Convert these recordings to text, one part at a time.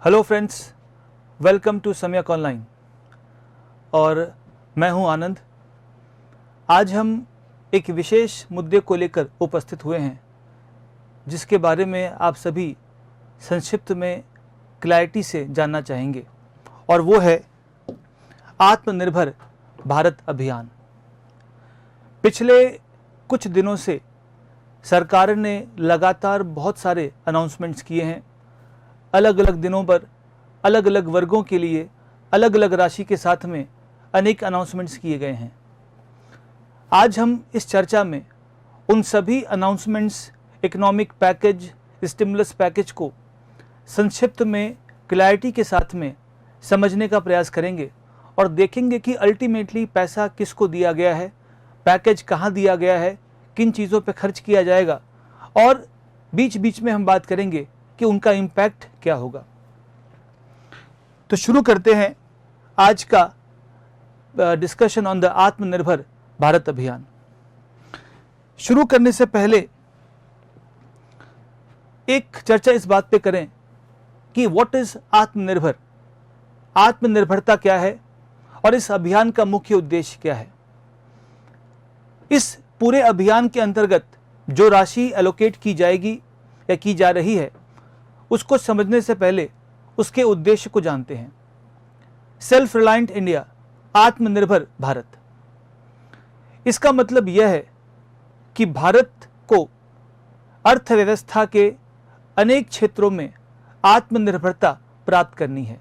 Hello friends, welcome to सम्यक online. और मैं हूं आनंद। आज हम एक विशेष मुद्दे को लेकर उपस्थित हुए हैं जिसके बारे में आप सभी संक्षिप्त में क्लैरिटी से जानना चाहेंगे, और वो है आत्मनिर्भर भारत अभियान। पिछले कुछ दिनों से सरकार ने लगातार बहुत सारे अनाउंसमेंट्स किए हैं। अलग अलग दिनों पर अलग अलग वर्गों के लिए अलग अलग राशि के साथ में अनेक अनाउंसमेंट्स किए गए हैं। आज हम इस चर्चा में उन सभी announcements, economic package, stimulus package को संक्षिप्त में क्लैरिटी के साथ में समझने का प्रयास करेंगे और देखेंगे कि अल्टीमेटली पैसा किसको दिया गया है, पैकेज कहाँ दिया गया है, किन चीज़ों पर खर्च किया जाएगा, और बीच बीच में हम बात करेंगे कि उनका इम्पैक्ट क्या होगा। तो शुरू करते हैं आज का डिस्कशन ऑन द आत्मनिर्भर भारत अभियान। शुरू करने से पहले एक चर्चा इस बात पे करें कि व्हाट इज आत्मनिर्भर, आत्मनिर्भरता क्या है और इस अभियान का मुख्य उद्देश्य क्या है। इस पूरे अभियान के अंतर्गत जो राशि एलोकेट की जाएगी या की जा रही है, उसको समझने से पहले उसके उद्देश्य को जानते हैं। सेल्फ रिलायंट इंडिया, आत्मनिर्भर भारत, इसका मतलब यह है कि भारत को अर्थव्यवस्था के अनेक क्षेत्रों में आत्मनिर्भरता प्राप्त करनी है।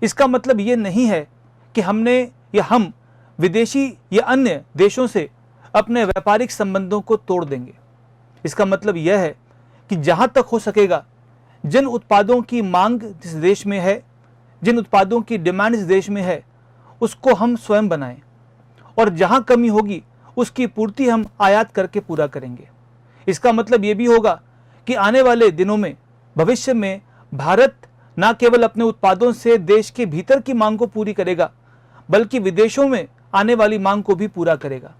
इसका मतलब ये नहीं है कि हम विदेशी या अन्य देशों से अपने व्यापारिक संबंधों को तोड़ देंगे। इसका मतलब यह है कि जहां तक हो सकेगा जिन उत्पादों की मांग जिस देश में है, जिन उत्पादों की डिमांड इस देश में है, उसको हम स्वयं बनाएं, और जहां कमी होगी उसकी पूर्ति हम आयात करके पूरा करेंगे। इसका मतलब ये भी होगा कि आने वाले दिनों में, भविष्य में, भारत न केवल अपने उत्पादों से देश के भीतर की मांग को पूरी करेगा, बल्कि विदेशों में आने वाली मांग को भी पूरा करेगा।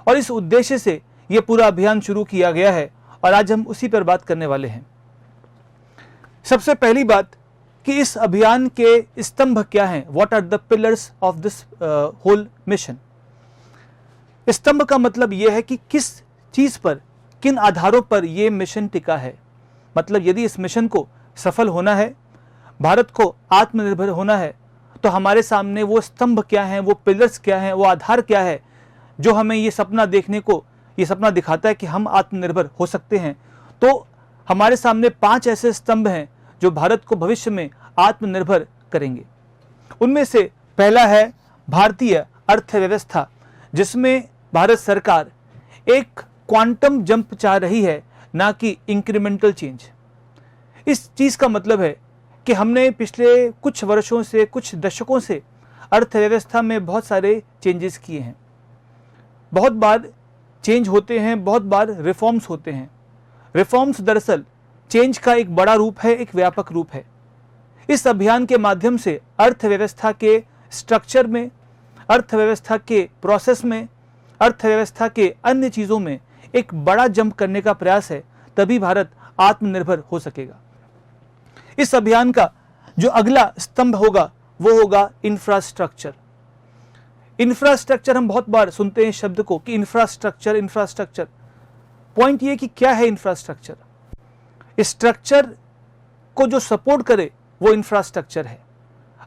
और इस उद्देश्य से ये पूरा अभियान शुरू किया गया है और आज हम उसी पर बात करने वाले हैं। सबसे पहली बात कि इस अभियान के स्तंभ क्या हैं, what are the pillars of this whole mission. स्तंभ का मतलब यह है कि किस चीज पर, किन आधारों पर यह मिशन टिका है। मतलब यदि इस मिशन को सफल होना है, भारत को आत्मनिर्भर होना है, तो हमारे सामने वो स्तंभ क्या हैं, वो पिलर्स क्या हैं, वो आधार क्या है जो हमें ये सपना देखने को, ये सपना दिखाता है कि हम आत्मनिर्भर हो सकते हैं। तो हमारे सामने 5 ऐसे स्तंभ हैं जो भारत को भविष्य में आत्मनिर्भर करेंगे। उनमें से पहला है भारतीय अर्थव्यवस्था, जिसमें भारत सरकार एक क्वांटम जंप चाह रही है, ना कि इंक्रीमेंटल चेंज। इस चीज का मतलब है कि हमने पिछले कुछ वर्षों से, कुछ दशकों से अर्थव्यवस्था में बहुत सारे चेंजेस किए हैं। बहुत बार चेंज होते हैं, बहुत बार रिफॉर्म्स होते हैं। रिफॉर्म्स दरअसल चेंज का एक बड़ा रूप है, एक व्यापक रूप है। इस अभियान के माध्यम से अर्थव्यवस्था के स्ट्रक्चर में, अर्थव्यवस्था के प्रोसेस में, अर्थव्यवस्था के अन्य चीज़ों में एक बड़ा जंप करने का प्रयास है, तभी भारत आत्मनिर्भर हो सकेगा। इस अभियान का जो अगला स्तंभ होगा वो होगा इंफ्रास्ट्रक्चर। इंफ्रास्ट्रक्चर, हम बहुत बार सुनते हैं शब्द को कि इंफ्रास्ट्रक्चर, इंफ्रास्ट्रक्चर। पॉइंट ये कि क्या है इंफ्रास्ट्रक्चर। स्ट्रक्चर को जो सपोर्ट करे वो इंफ्रास्ट्रक्चर है।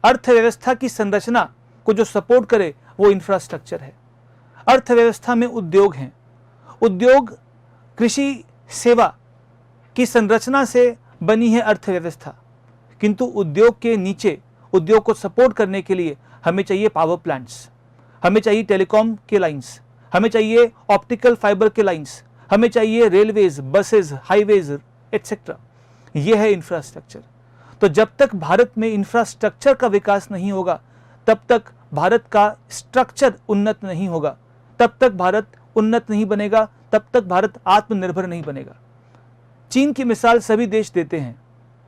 अर्थव्यवस्था की संरचना को जो सपोर्ट करे वो इंफ्रास्ट्रक्चर है। अर्थव्यवस्था में उद्योग हैं। उद्योग, कृषि, सेवा की संरचना से बनी है अर्थव्यवस्था, किंतु उद्योग के नीचे, उद्योग को सपोर्ट करने के लिए हमें चाहिए पावर प्लांट्स, हमें चाहिए टेलीकॉम के लाइंस, हमें चाहिए ऑप्टिकल फाइबर के लाइंस, हमें चाहिए रेलवेज, बसेज, हाईवेज एटसेट्रा। यह है इंफ्रास्ट्रक्चर। तो जब तक भारत में इंफ्रास्ट्रक्चर का विकास नहीं होगा, तब तक भारत का स्ट्रक्चर उन्नत नहीं होगा, तब तक भारत उन्नत नहीं बनेगा, तब तक भारत आत्मनिर्भर नहीं बनेगा। चीन की मिसाल सभी देश देते हैं।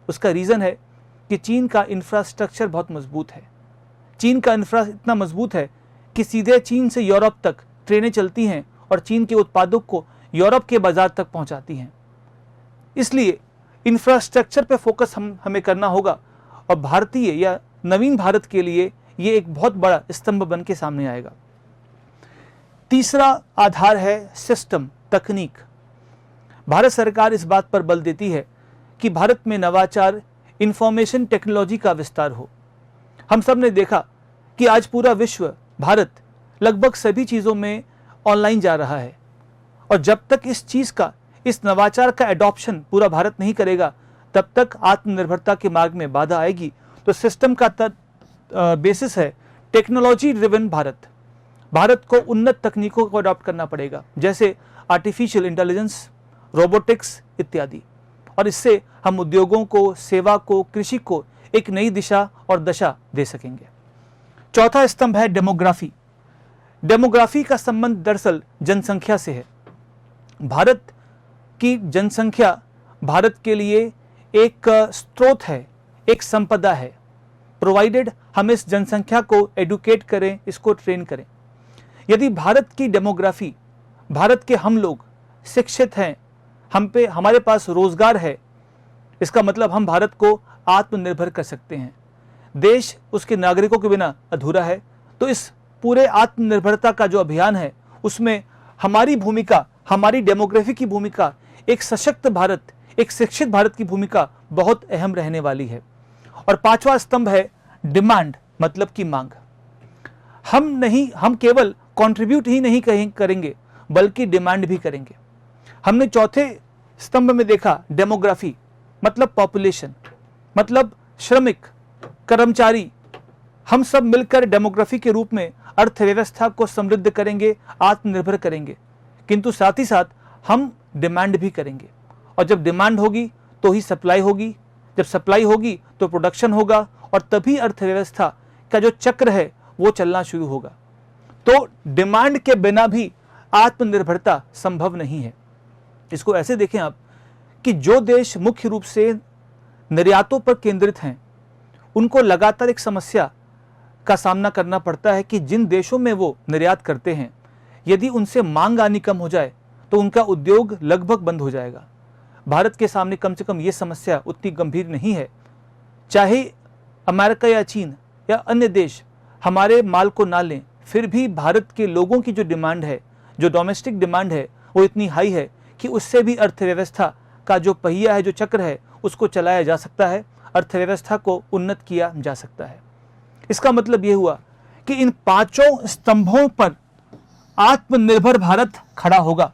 उसका रीज़न है कि चीन का इंफ्रास्ट्रक्चर बहुत मजबूत है। चीन का इंफ्रा इतना मजबूत है कि सीधे चीन से यूरोप तक ट्रेनें चलती हैं और चीन के उत्पादों को यूरोप के बाजार तक पहुंचाती हैं। इसलिए इंफ्रास्ट्रक्चर पे फोकस हमें करना होगा और भारतीय या नवीन भारत के लिए ये एक बहुत बड़ा स्तंभ बन के सामने आएगा। तीसरा आधार है सिस्टम, तकनीक। भारत सरकार इस बात पर बल देती है कि भारत में नवाचार, इंफॉर्मेशन टेक्नोलॉजी का विस्तार हो। हम सब ने देखा कि आज पूरा विश्व, भारत लगभग सभी चीज़ों में ऑनलाइन जा रहा है, और जब तक इस चीज़ का, इस नवाचार का एडॉप्शन पूरा भारत नहीं करेगा, तब तक आत्मनिर्भरता के मार्ग में बाधा आएगी। तो सिस्टम का बेसिस है टेक्नोलॉजी ड्रिवन भारत। भारत को उन्नत तकनीकों को अडॉप्ट करना पड़ेगा, जैसे आर्टिफिशियल इंटेलिजेंस, रोबोटिक्स इत्यादि, और इससे हम उद्योगों को, सेवा को, कृषि को एक नई दिशा और दशा दे सकेंगे। चौथा स्तंभ है डेमोग्राफी। डेमोग्राफी का संबंध दरअसल जनसंख्या से है। भारत की जनसंख्या भारत के लिए एक स्रोत है, एक संपदा है, प्रोवाइडेड हम इस जनसंख्या को एडुकेट करें, इसको ट्रेन करें। यदि भारत की डेमोग्राफी, भारत के हम लोग शिक्षित हैं, हमारे पास रोजगार है, इसका मतलब हम भारत को आत्मनिर्भर कर सकते हैं। देश उसके नागरिकों के बिना अधूरा है। तो इस पूरे आत्मनिर्भरता का जो अभियान है, उसमें हमारी भूमिका, हमारी डेमोग्राफी की भूमिका, एक सशक्त भारत, एक शिक्षित भारत की भूमिका बहुत अहम रहने वाली है। और पांचवा स्तंभ है डिमांड, मतलब की मांग। हम केवल कंट्रीब्यूट ही नहीं करेंगे, बल्कि डिमांड भी करेंगे। हमने चौथे स्तंभ में देखा डेमोग्राफी, मतलब पॉपुलेशन, मतलब श्रमिक, कर्मचारी। हम सब मिलकर डेमोग्राफी के रूप में अर्थव्यवस्था को समृद्ध करेंगे, आत्मनिर्भर करेंगे। किंतु साथ ही साथ हम डिमांड भी करेंगे, और जब डिमांड होगी तो ही सप्लाई होगी, जब सप्लाई होगी तो प्रोडक्शन होगा, और तभी अर्थव्यवस्था का जो चक्र है वो चलना शुरू होगा। तो डिमांड के बिना भी आत्मनिर्भरता संभव नहीं है। इसको ऐसे देखें आप कि जो देश मुख्य रूप से निर्यातों पर केंद्रित हैं, उनको लगातार एक समस्या का सामना करना पड़ता है कि जिन देशों में वो निर्यात करते हैं, यदि उनसे मांग आनी कम हो जाए तो उनका उद्योग लगभग बंद हो जाएगा। भारत के सामने कम से कम ये समस्या उतनी गंभीर नहीं है। चाहे अमेरिका या चीन या अन्य देश हमारे माल को ना लें, फिर भी भारत के लोगों की जो डिमांड है, जो डोमेस्टिक डिमांड है, वो इतनी हाई है कि उससे भी अर्थव्यवस्था का जो पहिया है, जो चक्र है, उसको चलाया जा सकता है, अर्थव्यवस्था को उन्नत किया जा सकता है। इसका मतलब ये हुआ कि इन पांचों स्तंभों पर आत्मनिर्भर भारत खड़ा होगा।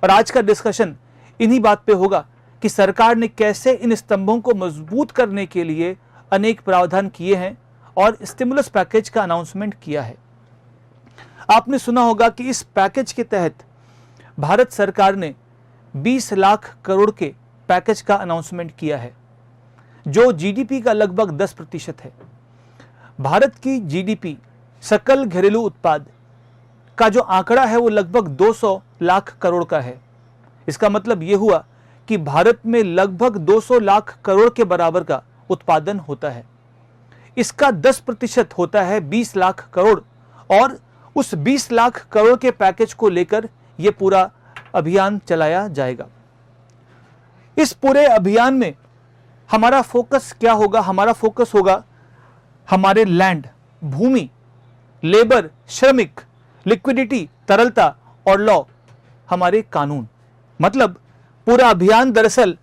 और आज का डिस्कशन इन्हीं बात पे होगा कि सरकार ने कैसे इन स्तंभों को मजबूत करने के लिए अनेक प्रावधान किए हैं और स्टिमुलस पैकेज का अनाउंसमेंट किया है। आपने सुना होगा कि इस पैकेज के तहत भारत सरकार ने 20 लाख करोड़ के पैकेज का अनाउंसमेंट किया है, जो जीडीपी का लगभग 10% है। भारत की जीडीपी, सकल घरेलू उत्पाद का जो आंकड़ा है वो लगभग 200 लाख करोड़ का है। इसका मतलब ये हुआ कि भारत में लगभग 200 लाख करोड़ के बराबर का उत्पादन होता है। इसका 10% होता है 20 लाख करोड़, और उस 20 लाख करोड़ के पैकेज को लेकर यह पूरा अभियान चलाया जाएगा। इस पूरे अभियान में हमारा फोकस क्या होगा? हमारा फोकस होगा हमारे लैंड, भूमि, लेबर, श्रमिक, लिक्विडिटी, तरलता और लॉ, हमारे कानून। मतलब पूरा अभियान दरअसल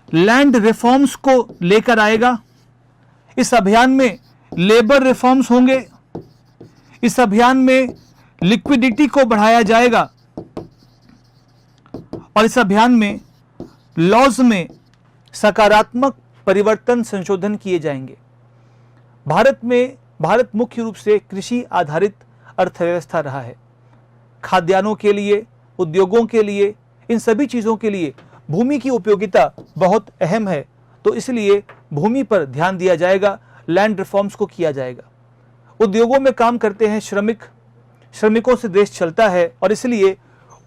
लैंड रिफॉर्म्स को लेकर आएगा। इस अभियान में लेबर रिफॉर्म्स होंगे, इस अभियान में लिक्विडिटी को बढ़ाया जाएगा, और इस अभियान में लॉज में सकारात्मक परिवर्तन, संशोधन किए जाएंगे। भारत मुख्य रूप से कृषि आधारित अर्थव्यवस्था रहा है। खाद्यान्नों के लिए, उद्योगों के लिए, इन सभी चीज़ों के लिए भूमि की उपयोगिता बहुत अहम है। तो इसलिए भूमि पर ध्यान दिया जाएगा, लैंड रिफॉर्म्स को किया जाएगा। उद्योगों में काम करते हैं श्रमिकों से देश चलता है, और इसलिए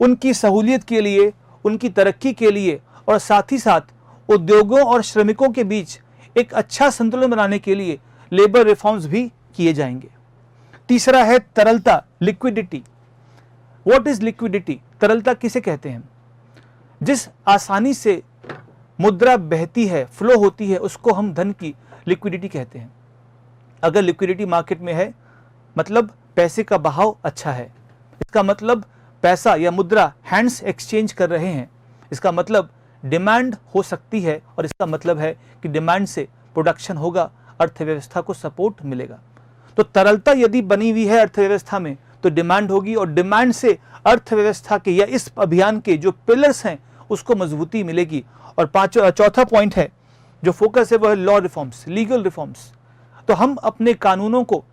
उनकी सहूलियत के लिए, उनकी तरक्की के लिए, और साथ ही साथ उद्योगों और श्रमिकों के बीच एक अच्छा संतुलन बनाने के लिए लेबर रिफॉर्म्स भी किए जाएंगे। तीसरा है तरलता, लिक्विडिटी। What is liquidity? तरलता किसे कहते हैं? जिस आसानी से मुद्रा बहती है, फ्लो होती है, उसको हम धन की लिक्विडिटी कहते हैं। अगर लिक्विडिटी मार्केट में है मतलब पैसे का बहाव अच्छा है, इसका मतलब पैसा या मुद्रा हैंड्स एक्सचेंज कर रहे हैं, इसका मतलब डिमांड हो सकती है और इसका मतलब है कि डिमांड से प्रोडक्शन होगा, अर्थव्यवस्था को सपोर्ट मिलेगा। तो तरलता यदि बनी हुई है अर्थव्यवस्था में तो डिमांड होगी और डिमांड से अर्थव्यवस्था के या इस अभियान के जो पिलर्स हैं उसको मजबूती मिलेगी। और चौथा पॉइंट है जो फोकस है वह है लॉ रिफॉर्म्स, लीगल रिफॉर्म्स। तो हम अपने कानूनों को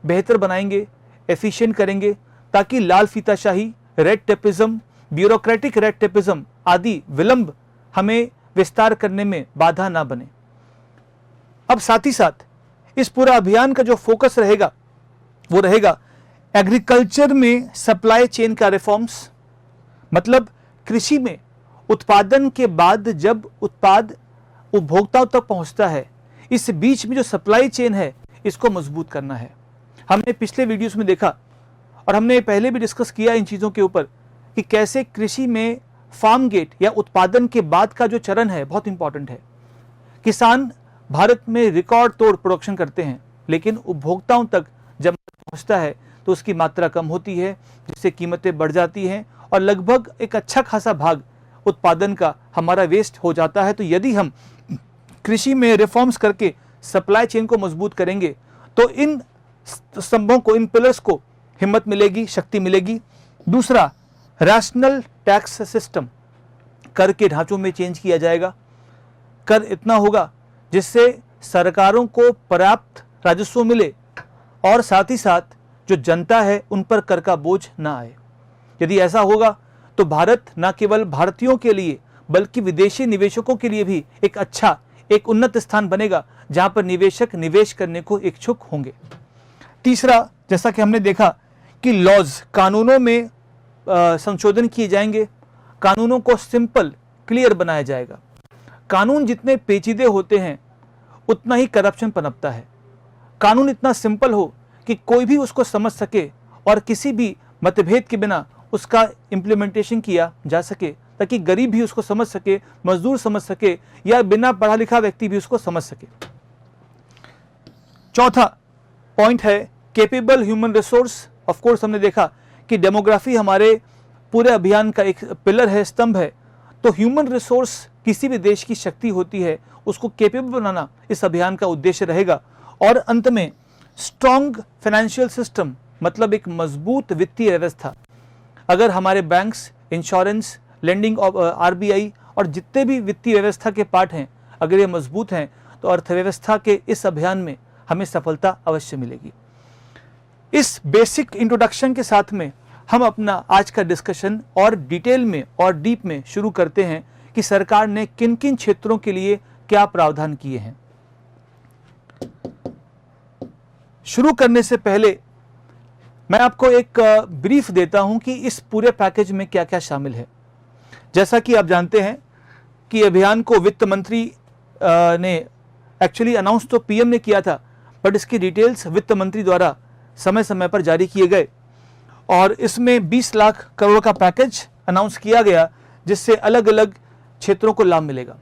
बेहतर बनाएंगे, एफिशिएंट करेंगे ताकि लाल फीताशाही, red tapism, bureaucratic red tapism आदि विलंब हमें विस्तार करने में बाधा ना बने। अब साथ ही साथ इस पूरा अभियान का जो फोकस रहेगा वो रहेगा एग्रीकल्चर में सप्लाई चेन का रिफॉर्म्स, मतलब कृषि में उत्पादन के बाद जब उत्पाद उपभोक्ताओं तक पहुंचता है, इस बीच में जो सप्लाई चेन है इसको मजबूत करना है। हमने पिछले वीडियोस में देखा और हमने पहले भी डिस्कस किया इन चीज़ों के ऊपर कि कैसे कृषि में फार्म गेट या उत्पादन के बाद का जो चरण है बहुत इंपॉर्टेंट है। किसान भारत में रिकॉर्ड तोड़ प्रोडक्शन करते हैं लेकिन उपभोक्ताओं तक जब पहुंचता है तो उसकी मात्रा कम होती है, जिससे कीमतें बढ़ जाती हैं और लगभग एक अच्छा खासा भाग उत्पादन का हमारा वेस्ट हो जाता है। तो यदि हम कृषि में रिफॉर्म्स करके सप्लाई चेन को मजबूत करेंगे तो इन स्तंभों को, इन पिलर्स को हिम्मत मिलेगी, शक्ति मिलेगी। दूसरा, रैशनल टैक्स सिस्टम, कर के ढांचों में चेंज किया जाएगा। कर इतना होगा जिससे सरकारों को पर्याप्त राजस्व मिले और साथ ही साथ जो जनता है उन पर कर का बोझ ना आए। यदि ऐसा होगा तो भारत न केवल भारतीयों के लिए बल्कि विदेशी निवेशकों के लिए भी एक अच्छा, एक उन्नत स्थान बनेगा जहां पर निवेशक निवेश करने को इच्छुक होंगे। तीसरा, जैसा कि हमने देखा कि लॉज, कानूनों में संशोधन किए जाएंगे, कानूनों को सिंपल, क्लियर बनाया जाएगा। कानून जितने पेचीदे होते हैं उतना ही करप्शन पनपता है। कानून इतना सिंपल हो कि कोई भी उसको समझ सके और किसी भी मतभेद के बिना उसका इम्प्लीमेंटेशन किया जा सके, ताकि गरीब भी उसको समझ सके, मजदूर समझ सके या बिना पढ़ा लिखा व्यक्ति भी उसको समझ सके। चौथा पॉइंट है capable human resource. Of course हमने देखा कि डेमोग्राफी हमारे पूरे अभियान का एक पिलर है, स्तंभ है। तो ह्यूमन रिसोर्स किसी भी देश की शक्ति होती है, उसको कैपेबल बनाना इस अभियान का उद्देश्य रहेगा। और अंत में स्ट्रॉन्ग फाइनेंशियल सिस्टम, मतलब एक मजबूत वित्तीय व्यवस्था। अगर हमारे बैंक्स, इंश्योरेंस, लेंडिंग, आरबीआई और जितने भी वित्तीय व्यवस्था के पार्ट हैं, अगर ये मजबूत हैं तो अर्थव्यवस्था के इस अभियान में हमें सफलता अवश्य मिलेगी। इस बेसिक इंट्रोडक्शन के साथ में हम अपना आज का डिस्कशन और डिटेल में और डीप में शुरू करते हैं कि सरकार ने किन किन क्षेत्रों के लिए क्या प्रावधान किए हैं। शुरू करने से पहले मैं आपको एक ब्रीफ देता हूं कि इस पूरे पैकेज में क्या क्या शामिल है। जैसा कि आप जानते हैं कि अभियान को वित्त मंत्री ने एक्चुअली अनाउंस तो पीएम ने किया था, बट इसकी डिटेल्स वित्त मंत्री द्वारा समय समय पर जारी किए गए और इसमें 20 लाख करोड़ का पैकेज अनाउंस किया गया जिससे अलग अलग क्षेत्रों को लाभ मिलेगा।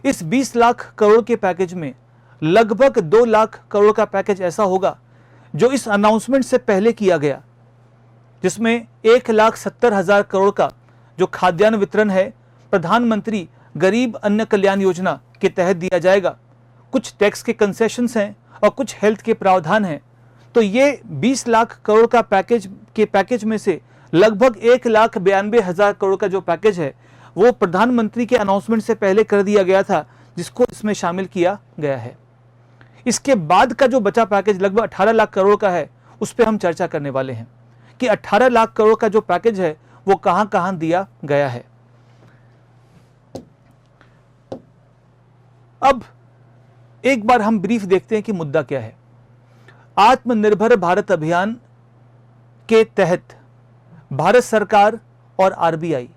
इस 20 लाख करोड़ के पैकेज में लगभग 2 लाख करोड़ का पैकेज ऐसा होगा जो इस अनाउंसमेंट से पहले किया गया, जिसमें 1,70,000 करोड़ का जो खाद्यान्न वितरण है प्रधानमंत्री गरीब अन्न कल्याण योजना के तहत दिया जाएगा। कुछ टैक्स के कंसेशंस हैं और कुछ हेल्थ के प्रावधान हैं। तो ये 20 लाख करोड़ का पैकेज में से लगभग 1,92,000 करोड़ का जो पैकेज है वो प्रधानमंत्री के अनाउंसमेंट से पहले कर दिया गया था, जिसको इसमें शामिल किया गया है। इसके बाद का जो बचा पैकेज लगभग 18 लाख करोड़ का है, उस पर हम चर्चा करने वाले हैं कि 18 लाख करोड़ का जो पैकेज है वो कहां कहां दिया गया है। अब एक बार हम ब्रीफ देखते हैं कि मुद्दा क्या है। आत्मनिर्भर भारत अभियान के तहत भारत सरकार और आरबीआई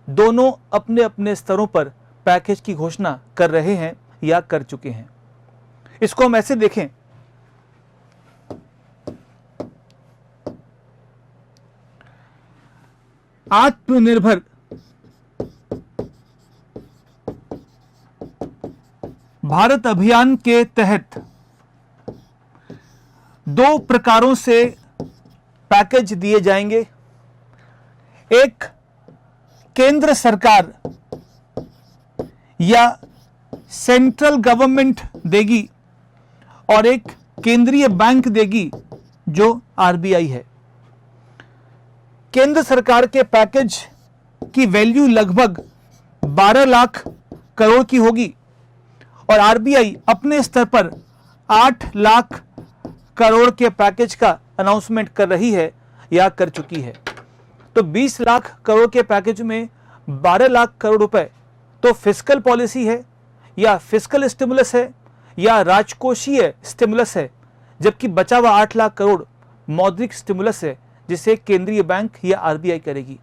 दोनों अपने अपने स्तरों पर पैकेज की घोषणा कर रहे हैं या कर चुके हैं। इसको हम ऐसे देखें, आत्मनिर्भर भारत अभियान के तहत 2 प्रकारों से पैकेज दिए जाएंगे। एक केंद्र सरकार या सेंट्रल गवर्नमेंट देगी और एक केंद्रीय बैंक देगी जो आरबीआई है। केंद्र सरकार के पैकेज की वैल्यू लगभग 12 लाख करोड़ की होगी और आरबीआई अपने स्तर पर 8 लाख करोड़ के पैकेज का अनाउंसमेंट कर रही है या कर चुकी है। तो 20 लाख करोड़ के पैकेज में 12 लाख करोड़ रुपए तो फिस्कल पॉलिसी है या फिस्कल स्टिमुलस है या राजकोषीय स्टिमुलस है, जबकि बचा हुआ 8 लाख करोड़ मौद्रिक स्टिमुलस है जिसे केंद्रीय बैंक या आरबीआई करेगी।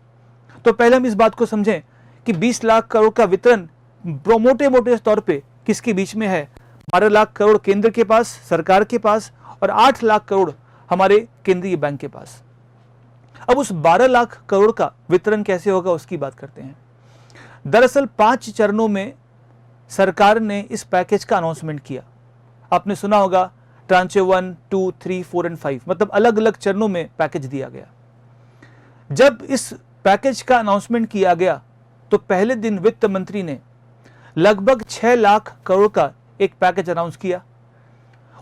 तो पहले हम इस बात को समझें कि 20 लाख करोड़ का वितरण मोटे मोटे तौर पे किसके बीच में है। 12 लाख करोड़ केंद्र के पास, सरकार के पास, और 8 लाख करोड़ हमारे केंद्रीय बैंक के पास। अब उस 12 लाख करोड़ का वितरण कैसे होगा उसकी बात करते हैं। दरअसल 5 चरणों में सरकार ने इस पैकेज का अनाउंसमेंट किया। आपने सुना होगा ट्रांचे 1, 2, 3, 4 और 5, मतलब अलग अलग चरणों में पैकेज दिया गया। जब इस पैकेज का अनाउंसमेंट किया गया तो पहले दिन वित्त मंत्री ने लगभग 6 लाख करोड़ का एक पैकेज अनाउंस किया।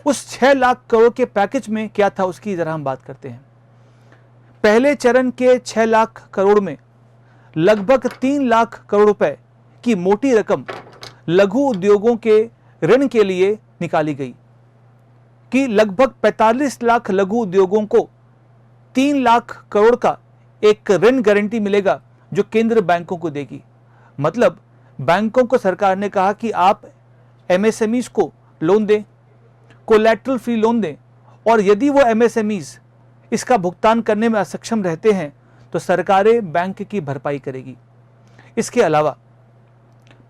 उस 6 लाख करोड़ के पैकेज में क्या था उसकी जरा हम बात करते हैं। पहले चरण के 6 लाख करोड़ में लगभग 3 लाख करोड़ रुपए की मोटी रकम लघु उद्योगों के ऋण के लिए निकाली गई कि लगभग 45 लाख लघु उद्योगों को 3 लाख करोड़ का एक ऋण गारंटी मिलेगा जो केंद्र बैंकों को देगी। मतलब बैंकों को सरकार ने कहा कि आप एमएसएमईज को लोन दें, कोलैटरल फ्री लोन दें, और यदि वो एमएसएमईज इसका भुगतान करने में असक्षम रहते हैं तो सरकारें बैंक की भरपाई करेगी। इसके अलावा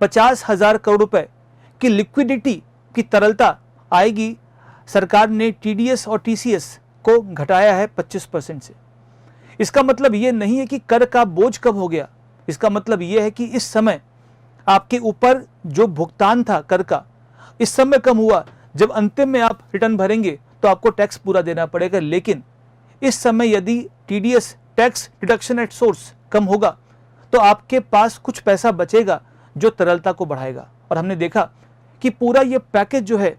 50,000 करोड़ रुपए की लिक्विडिटी की तरलता आएगी। सरकार ने टीडीएस और टीसीएस को घटाया है 25% से। इसका मतलब ये नहीं है कि कर का बोझ कम हो गया, इसका मतलब ये है कि इस समय आपके ऊपर जो भुगतान था कर का इस समय कम हुआ। जब अंतिम में आप रिटर्न भरेंगे तो आपको टैक्स पूरा देना पड़ेगा, लेकिन इस समय यदि TDS tax deduction at source कम होगा तो आपके पास कुछ पैसा बचेगा जो तरलता को बढ़ाएगा। और हमने देखा कि पूरा ये पैकेज जो है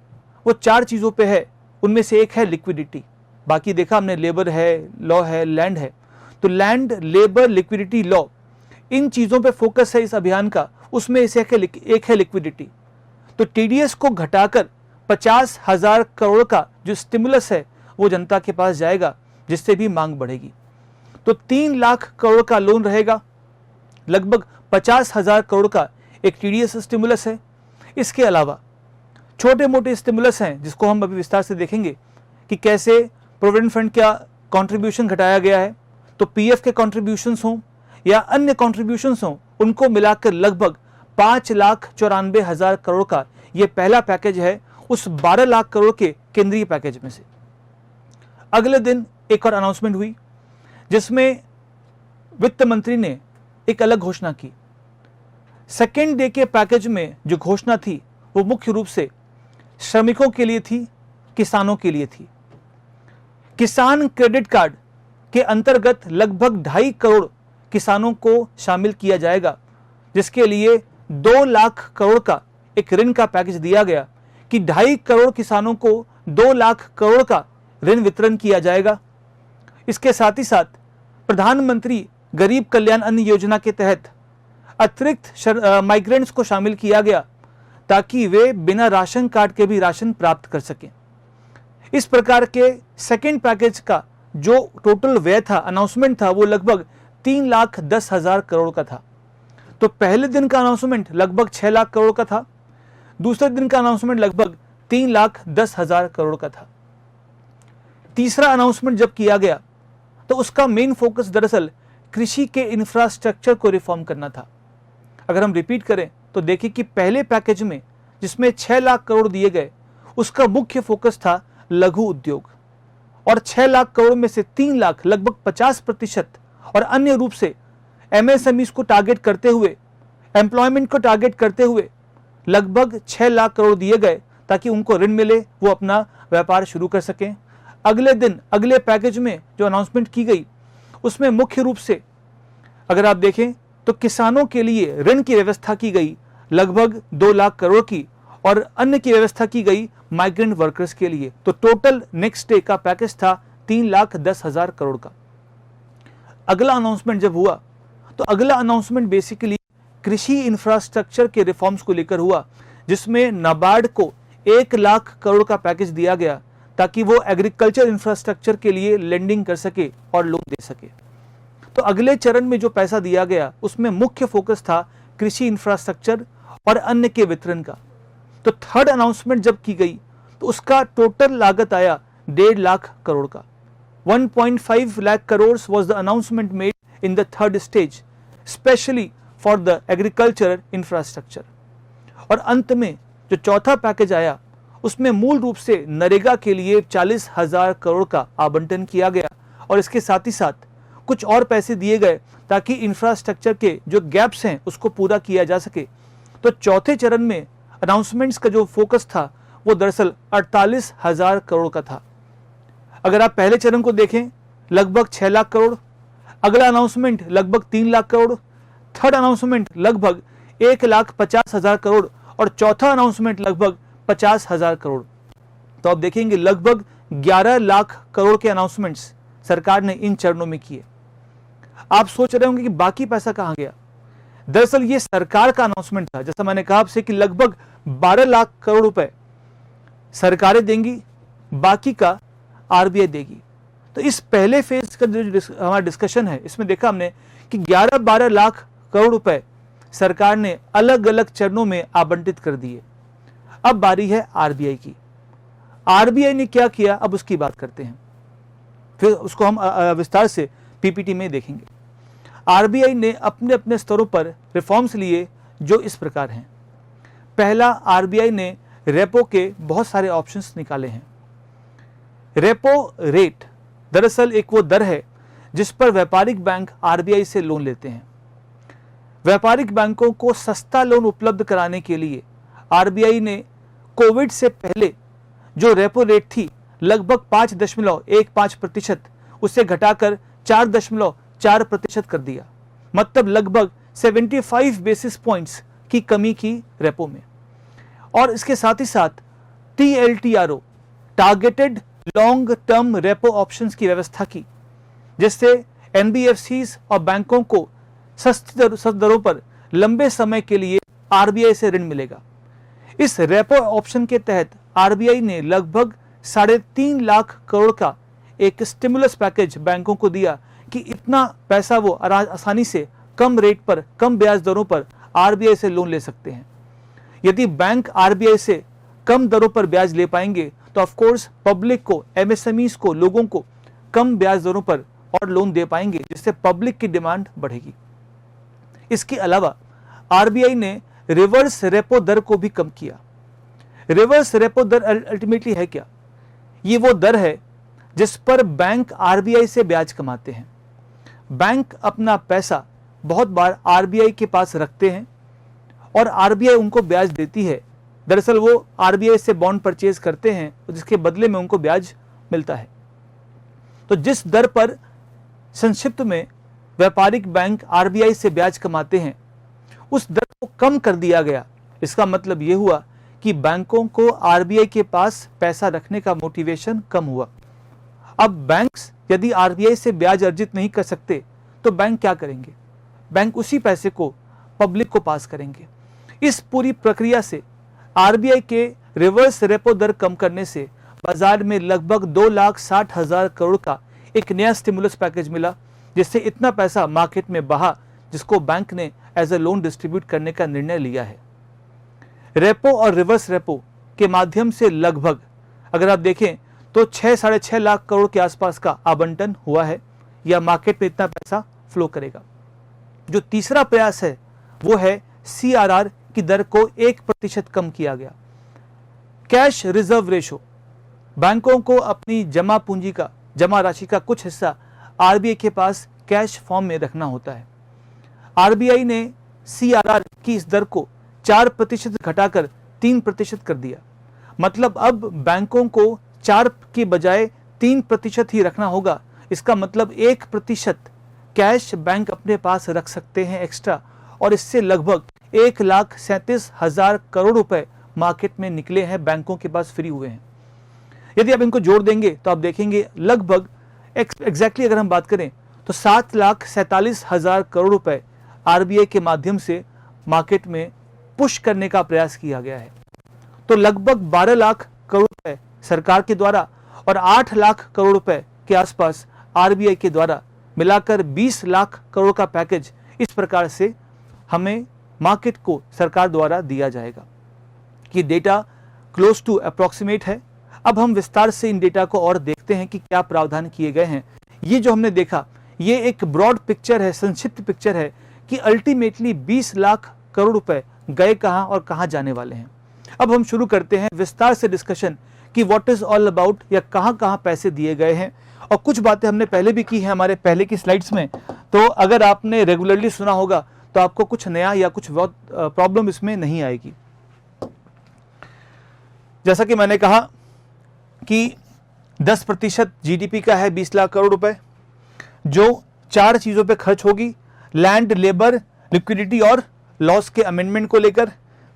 वो 4 चीज़ों पे है। उनमें से एक है लिक्विडिटी, बाकी देखा हमने लेबर है, लॉ है, लैंड है। तो लैंड, लेबर, लिक्विडिटी, लॉ, इन चीज़ों पे फोकस है इस अभियान का। उसमें से एक है लिक्विडिटी। तो टीडीएस को घटाकर 50,000 करोड़ का जो स्टिमुलस है वो जनता के पास जाएगा, जिससे भी मांग बढ़ेगी। तो 3 लाख करोड़ का लोन रहेगा, लगभग 50,000 करोड़ का एक टीडीएस स्टिमुलस है। इसके अलावा छोटे मोटे स्टिमुलस हैं जिसको हम अभी विस्तार से देखेंगे कि कैसे प्रोविडेंट फंड का कंट्रीब्यूशन घटाया गया है। तो पीएफ के कंट्रीब्यूशंस हों या अन्य कंट्रीब्यूशंस हों, उनको मिलाकर लगभग 5,94,000 करोड़ का ये पहला पैकेज है उस 12 लाख करोड़ के केंद्रीय पैकेज में से। अगले दिन एक और अनाउंसमेंट हुई जिसमें वित्त मंत्री ने एक अलग घोषणा की। सेकेंड डे के पैकेज में जो घोषणा थी वो मुख्य रूप से श्रमिकों के लिए थी, किसानों के लिए थी। किसान क्रेडिट कार्ड के अंतर्गत लगभग 2.5 करोड़ किसानों को शामिल किया जाएगा, जिसके लिए 2 लाख करोड़ का एक ऋण का पैकेज दिया गया कि 2.5 करोड़ किसानों को 2 लाख करोड़ का ऋण वितरण किया जाएगा। इसके साथ ही साथ प्रधानमंत्री गरीब कल्याण अन्न योजना के तहत अतिरिक्त माइग्रेंट्स को शामिल किया गया ताकि वे बिना राशन कार्ड के भी राशन प्राप्त कर सकें। इस प्रकार के सेकेंड पैकेज का जो टोटल व्यय था, अनाउंसमेंट था, वो लगभग 3,10,000 करोड़ का था। तो पहले दिन का अनाउंसमेंट लगभग 6 लाख करोड़ का था, दूसरे दिन का अनाउंसमेंट लगभग 3,10,000 करोड़ का था। तीसरा अनाउंसमेंट जब किया गया तो उसका मेन फोकस दरअसल कृषि के इंफ्रास्ट्रक्चर को रिफॉर्म करना था। अगर हम रिपीट करें तो देखिए कि पहले पैकेज में जिसमें 6 लाख करोड़ दिए गए उसका मुख्य फोकस था लघु उद्योग, और 6 लाख करोड़ में से 3 लाख लगभग 50% और अन्य रूप से एमएसएमईज को टारगेट करते हुए, एम्प्लॉयमेंट को टारगेट करते हुए लगभग 6 लाख करोड़ दिए गए ताकि उनको ऋण मिले, वो अपना व्यापार शुरू कर सकें। अगले दिन अगले पैकेज में जो अनाउंसमेंट की गई उसमें मुख्य रूप से अगर आप देखें तो किसानों के लिए ऋण की व्यवस्था की गई लगभग 2 लाख करोड़ की, और अन्य की व्यवस्था की गई माइग्रेंट वर्कर्स के लिए। तो टोटल नेक्स्ट डे का पैकेज था 3,10,000 करोड़ का। अगला अनाउंसमेंट जब हुआ तो अगला अनाउंसमेंट बेसिकली कृषि इंफ्रास्ट्रक्चर के रिफॉर्म्स को लेकर हुआ, जिसमें नाबार्ड को 1 लाख करोड़ का पैकेज दिया गया ताकि वो एग्रीकल्चर इंफ्रास्ट्रक्चर के लिए लेंडिंग कर सके और लोन दे सके। तो अगले चरण में जो पैसा दिया गया उसमें मुख्य फोकस था कृषि इंफ्रास्ट्रक्चर और अन्य के वितरण का। तो थर्ड अनाउंसमेंट जब की गई तो उसका टोटल लागत आया 1.5 लाख करोड़ का। 1.5 lakh crore was the announcement made in the third stage, especially for the agriculture infrastructure। और अंत में जो चौथा पैकेज आया उसमें मूल रूप से नरेगा के लिए 40,000 करोड़ का आवंटन किया गया, और इसके साथ ही साथ कुछ और पैसे दिए गए ताकि इंफ्रास्ट्रक्चर के जो गैप्स हैं उसको पूरा किया जा सके। तो चौथे चरण में अनाउंसमेंट्स का जो फोकस था वो दरअसल 48,000 करोड़ का था। अगर आप पहले चरण को देखें लगभग 6 लाख करोड़, अगला अनाउंसमेंट लगभग 3 लाख करोड़, थर्ड अनाउंसमेंट लगभग 1,50,000 करोड़ और चौथा अनाउंसमेंट लगभग 50,000 करोड़। तो आप देखेंगे लगभग 11 लाख करोड़ के अनाउंसमेंट्स सरकार ने इन चरणों में किए। आप सोच रहे होंगे कि बाकी पैसा कहां गया। दरअसल ये सरकार का अनाउंसमेंट था, जैसा मैंने कहा आपसे कि लगभग 12 लाख करोड़ रुपए सरकारें देंगी, बाकी का आरबीआई देगी। तो इस पहले फेज का जो हमारा डिस्कशन है इसमें देखा हमने कि 11-12 लाख करोड़ रुपए सरकार ने अलग अलग चरणों में आवंटित कर दिए। अब बारी है आरबीआई की। आरबीआई ने क्या किया अब उसकी बात करते हैं, फिर उसको हम विस्तार से पीपीटी में देखेंगे। आरबीआई ने अपने अपने स्तरों पर रिफॉर्म्स लिए जो इस प्रकार हैं। पहला, आरबीआई ने रेपो के बहुत सारे ऑप्शंस निकाले हैं। रेपो रेट दरअसल एक वो दर है जिस पर व्यापारिक बैंक आरबीआई से लोन लेते हैं। व्यापारिक बैंकों को सस्ता लोन उपलब्ध कराने के लिए आरबीआई ने कोविड से पहले जो रेपो रेट थी लगभग 5.15% उसे घटाकर 4.4% कर दिया, मतलब लगभग 75 बेसिस पॉइंट्स की कमी की रेपो में। और इसके साथ ही साथ TLTRO targeted long term repo options की व्यवस्था की, जिससे NBFCs और बैंकों को सस्ती दरों पर लंबे समय के लिए आरबीआई से ऋण मिलेगा। इस रेपो ऑप्शन के तहत आरबीआई ने लगभग 3.5 लाख करोड़ का एक स्टिमुलस पैकेज बैंकों को दिया कि इतना पैसा वो आसानी से कम रेट पर, कम ब्याज दरों पर आरबीआई से लोन ले सकते हैं। यदि बैंक आरबीआई से कम दरों पर ब्याज ले पाएंगे तो ऑफ कोर्स पब्लिक को, एमएसएमईज को, लोगों को कम ब्याज दरों पर और लोन दे पाएंगे, जिससे पब्लिक की डिमांड बढ़ेगी। इसके अलावा आरबीआई ने रिवर्स रेपो दर को भी कम किया। रिवर्स रेपो दर अल्टीमेटली है क्या? ये वो दर है जिस पर बैंक आरबीआई से ब्याज कमाते हैं। बैंक अपना पैसा बहुत बार आरबीआई के पास रखते हैं और आरबीआई उनको ब्याज देती है। दरअसल वो आरबीआई से बॉन्ड परचेज करते हैं जिसके बदले में उनको ब्याज मिलता है। तो जिस दर पर संक्षिप्त में व्यापारिक बैंक आरबीआई से ब्याज कमाते हैं उस दर को कम कर दिया गया। इसका मतलब ये हुआ कि बैंकों को आरबीआई के पास पैसा रखने का मोटिवेशन कम हुआ। अब बैंक्स यदि आरबीआई से ब्याज अर्जित नहीं कर सकते तो बैंक क्या करेंगे? बैंक उसी पैसे को पब्लिक को पास करेंगे। इस पूरी प्रक्रिया से आरबीआई के रिवर्स रेपो दर कम करने से बाजार में लगभग 2,60,000 करोड़ का एक नया स्टिमुलस पैकेज मिला, जिससे इतना पैसा मार्केट में बहा जिसको बैंक ने एज ए लोन डिस्ट्रीब्यूट करने का निर्णय लिया है। रेपो और रिवर्स रेपो के माध्यम से लगभग अगर आप देखें तो 6-6.5 लाख करोड़ के आसपास का आवंटन हुआ है, या मार्केट में इतना पैसा फ्लो करेगा। जो तीसरा प्रयास है वो है CRR की दर को 1% कम किया गया। कैश रिजर्व रेशो, बैंकों को अपनी जमा पूंजी का, जमा राशि का कुछ हिस्सा आरबीआई के पास कैश फॉर्म में रखना होता है। आरबीआई ने CRR की इस दर को 4% घटाकर 3% कर दिया। मतलब अब बैंकों को 4 के बजाय 3% ही रखना होगा। इसका मतलब 1% कैश बैंक अपने पास रख सकते हैं एक्स्ट्रा, और इससे लगभग 1,37,000 करोड़ रुपए मार्केट में निकले हैं, बैंकों के पास फ्री हुए हैं। यदि आप इनको जोड़ देंगे तो आप देखेंगे लगभग एग्जैक्टली अगर हम बात करें तो 7,47,000 करोड़ रुपए आरबीआई के माध्यम से मार्केट में पुश करने का प्रयास किया गया है। तो लगभग 12 लाख करोड़ रुपए सरकार के द्वारा और 8 लाख करोड़ रुपए के आसपास आरबीआई के द्वारा मिलाकर 20 लाख करोड़ का पैकेज इस प्रकार से हमें मार्केट को सरकार द्वारा दिया जाएगा। कि डेटा क्लोज टू अप्रॉक्सीमेट है। अब हम विस्तार से इन डेटा को और देखते हैं कि क्या प्रावधान किए गए हैं। ये जो हमने देखा ये एक ब्रॉड पिक्चर है, संक्षिप्त पिक्चर है कि अल्टीमेटली 20 लाख करोड़ रुपए गए कहां और कहां जाने वाले हैं। अब हम शुरू करते हैं विस्तार से डिस्कशन कि व्हाट इज ऑल अबाउट, या कहां कहां पैसे दिए गए हैं। और कुछ बातें हमने पहले भी की हैं हमारे पहले की स्लाइड्स में, तो अगर आपने रेगुलरली सुना होगा तो आपको कुछ नया या कुछ प्रॉब्लम इसमें नहीं आएगी। जैसा कि मैंने कहा कि 10% जीडीपी का है 20 लाख करोड़ रुपए, जो 4 चीजों पे खर्च होगी, लैंड, लेबर, लिक्विडिटी और लॉस के अमेंडमेंट को लेकर।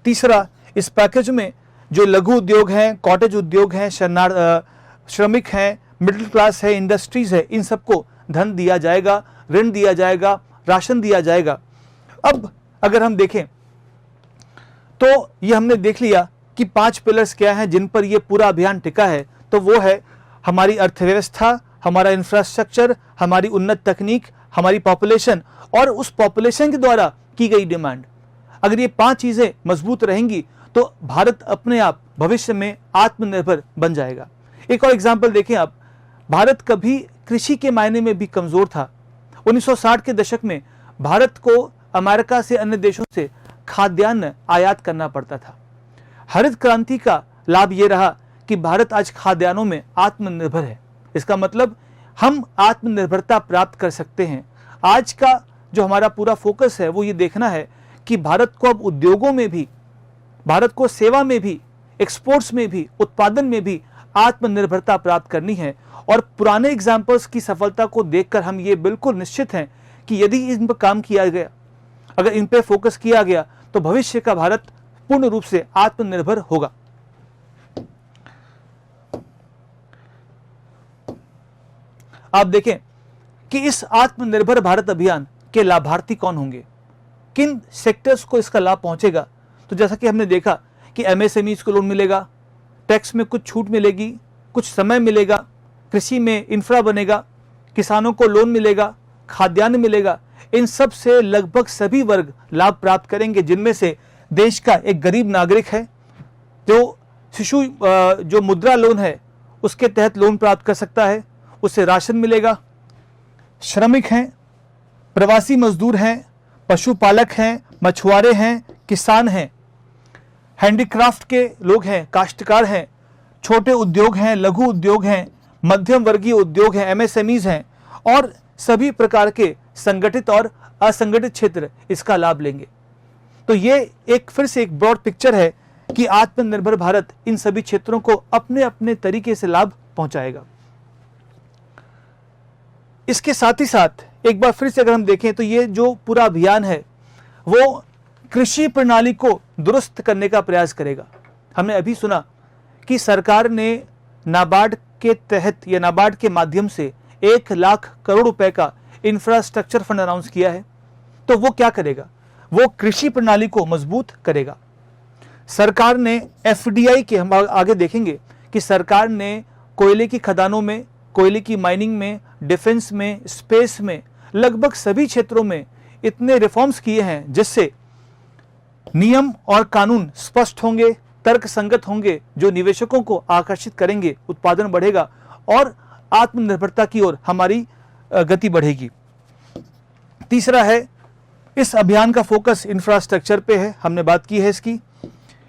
तीसरा, इस पैकेज में जो लघु उद्योग हैं, कॉटेज उद्योग हैं, श्रमिक हैं, मिडिल क्लास है, इंडस्ट्रीज है, इन सबको धन दिया जाएगा, ऋण दिया जाएगा, राशन दिया जाएगा। अब अगर हम देखें तो ये हमने देख लिया कि 5 पिलर्स क्या हैं जिन पर ये पूरा अभियान टिका है। तो वो है हमारी अर्थव्यवस्था, हमारा इंफ्रास्ट्रक्चर, हमारी उन्नत तकनीक, हमारी पॉपुलेशन और उस पॉपुलेशन के द्वारा की गई डिमांड। अगर ये 5 चीजें मजबूत रहेंगी तो भारत अपने आप भविष्य में आत्मनिर्भर बन जाएगा। एक और एग्जाम्पल देखें आप, भारत कभी कृषि के मायने में भी कमजोर था। 1960 के दशक में भारत को अमेरिका से, अन्य देशों से खाद्यान्न आयात करना पड़ता था। हरित क्रांति का लाभ यह रहा कि भारत आज खाद्यान्नों में आत्मनिर्भर है। इसका मतलब हम आत्मनिर्भरता प्राप्त कर सकते हैं। आज का जो हमारा पूरा फोकस है वो ये देखना है कि भारत को अब उद्योगों में भी, भारत को सेवा में भी, एक्सपोर्ट्स में भी, उत्पादन में भी आत्मनिर्भरता प्राप्त करनी है। और पुराने एग्जाम्पल्स की सफलता को देखकर हम ये बिल्कुल निश्चित हैं कि यदि इन पर काम किया गया, अगर इन पर फोकस किया गया तो भविष्य का भारत पूर्ण रूप से आत्मनिर्भर होगा। आप देखें कि इस आत्मनिर्भर भारत अभियान के लाभार्थी कौन होंगे, किन सेक्टर्स को इसका लाभ पहुंचेगा। तो जैसा कि हमने देखा कि एमएसएमईज को लोन मिलेगा, टैक्स में कुछ छूट मिलेगी, कुछ समय मिलेगा, कृषि में इंफ्रा बनेगा, किसानों को लोन मिलेगा, खाद्यान्न मिलेगा। इन सब से लगभग सभी वर्ग लाभ प्राप्त करेंगे, जिनमें से देश का एक गरीब नागरिक है जो शिशु जो मुद्रा लोन है उसके तहत लोन प्राप्त कर सकता है, उसे राशन मिलेगा। श्रमिक हैं, प्रवासी मजदूर हैं, पशुपालक हैं, मछुआरे हैं, किसान हैं, हैंडीक्राफ्ट के लोग हैं, काश्तकार हैं, छोटे उद्योग हैं, लघु उद्योग हैं, मध्यम वर्गीय उद्योग हैं, एमएसएमईज हैं, और सभी प्रकार के संगठित और असंगठित क्षेत्र इसका लाभ लेंगे। तो ये एक फिर से एक ब्रॉड पिक्चर है कि आत्मनिर्भर भारत इन सभी क्षेत्रों को अपने अपने तरीके से लाभ पहुंचाएगा। इसके साथ ही साथ एक बार फिर से अगर हम देखें तो ये जो पूरा अभियान है वो कृषि प्रणाली को दुरुस्त करने का प्रयास करेगा। हमने अभी सुना कि सरकार ने नाबार्ड के तहत या नाबार्ड के माध्यम से 1 लाख करोड़ रुपए का इंफ्रास्ट्रक्चर फंड अनाउंस किया है। तो वो क्या करेगा, वो कृषि प्रणाली को मजबूत करेगा। सरकार ने एफडीआई के, हम आगे देखेंगे कि सरकार ने कोयले की खदानों में, कोयले की माइनिंग में, डिफेंस में, स्पेस में, लगभग सभी क्षेत्रों में इतने रिफॉर्म्स किए हैं जिससे नियम और कानून स्पष्ट होंगे, तर्क संगत होंगे, जो निवेशकों को आकर्षित करेंगे, उत्पादन बढ़ेगा और आत्मनिर्भरता की ओर हमारी गति बढ़ेगी। तीसरा है, इस अभियान का फोकस इंफ्रास्ट्रक्चर पे है, हमने बात की है इसकी।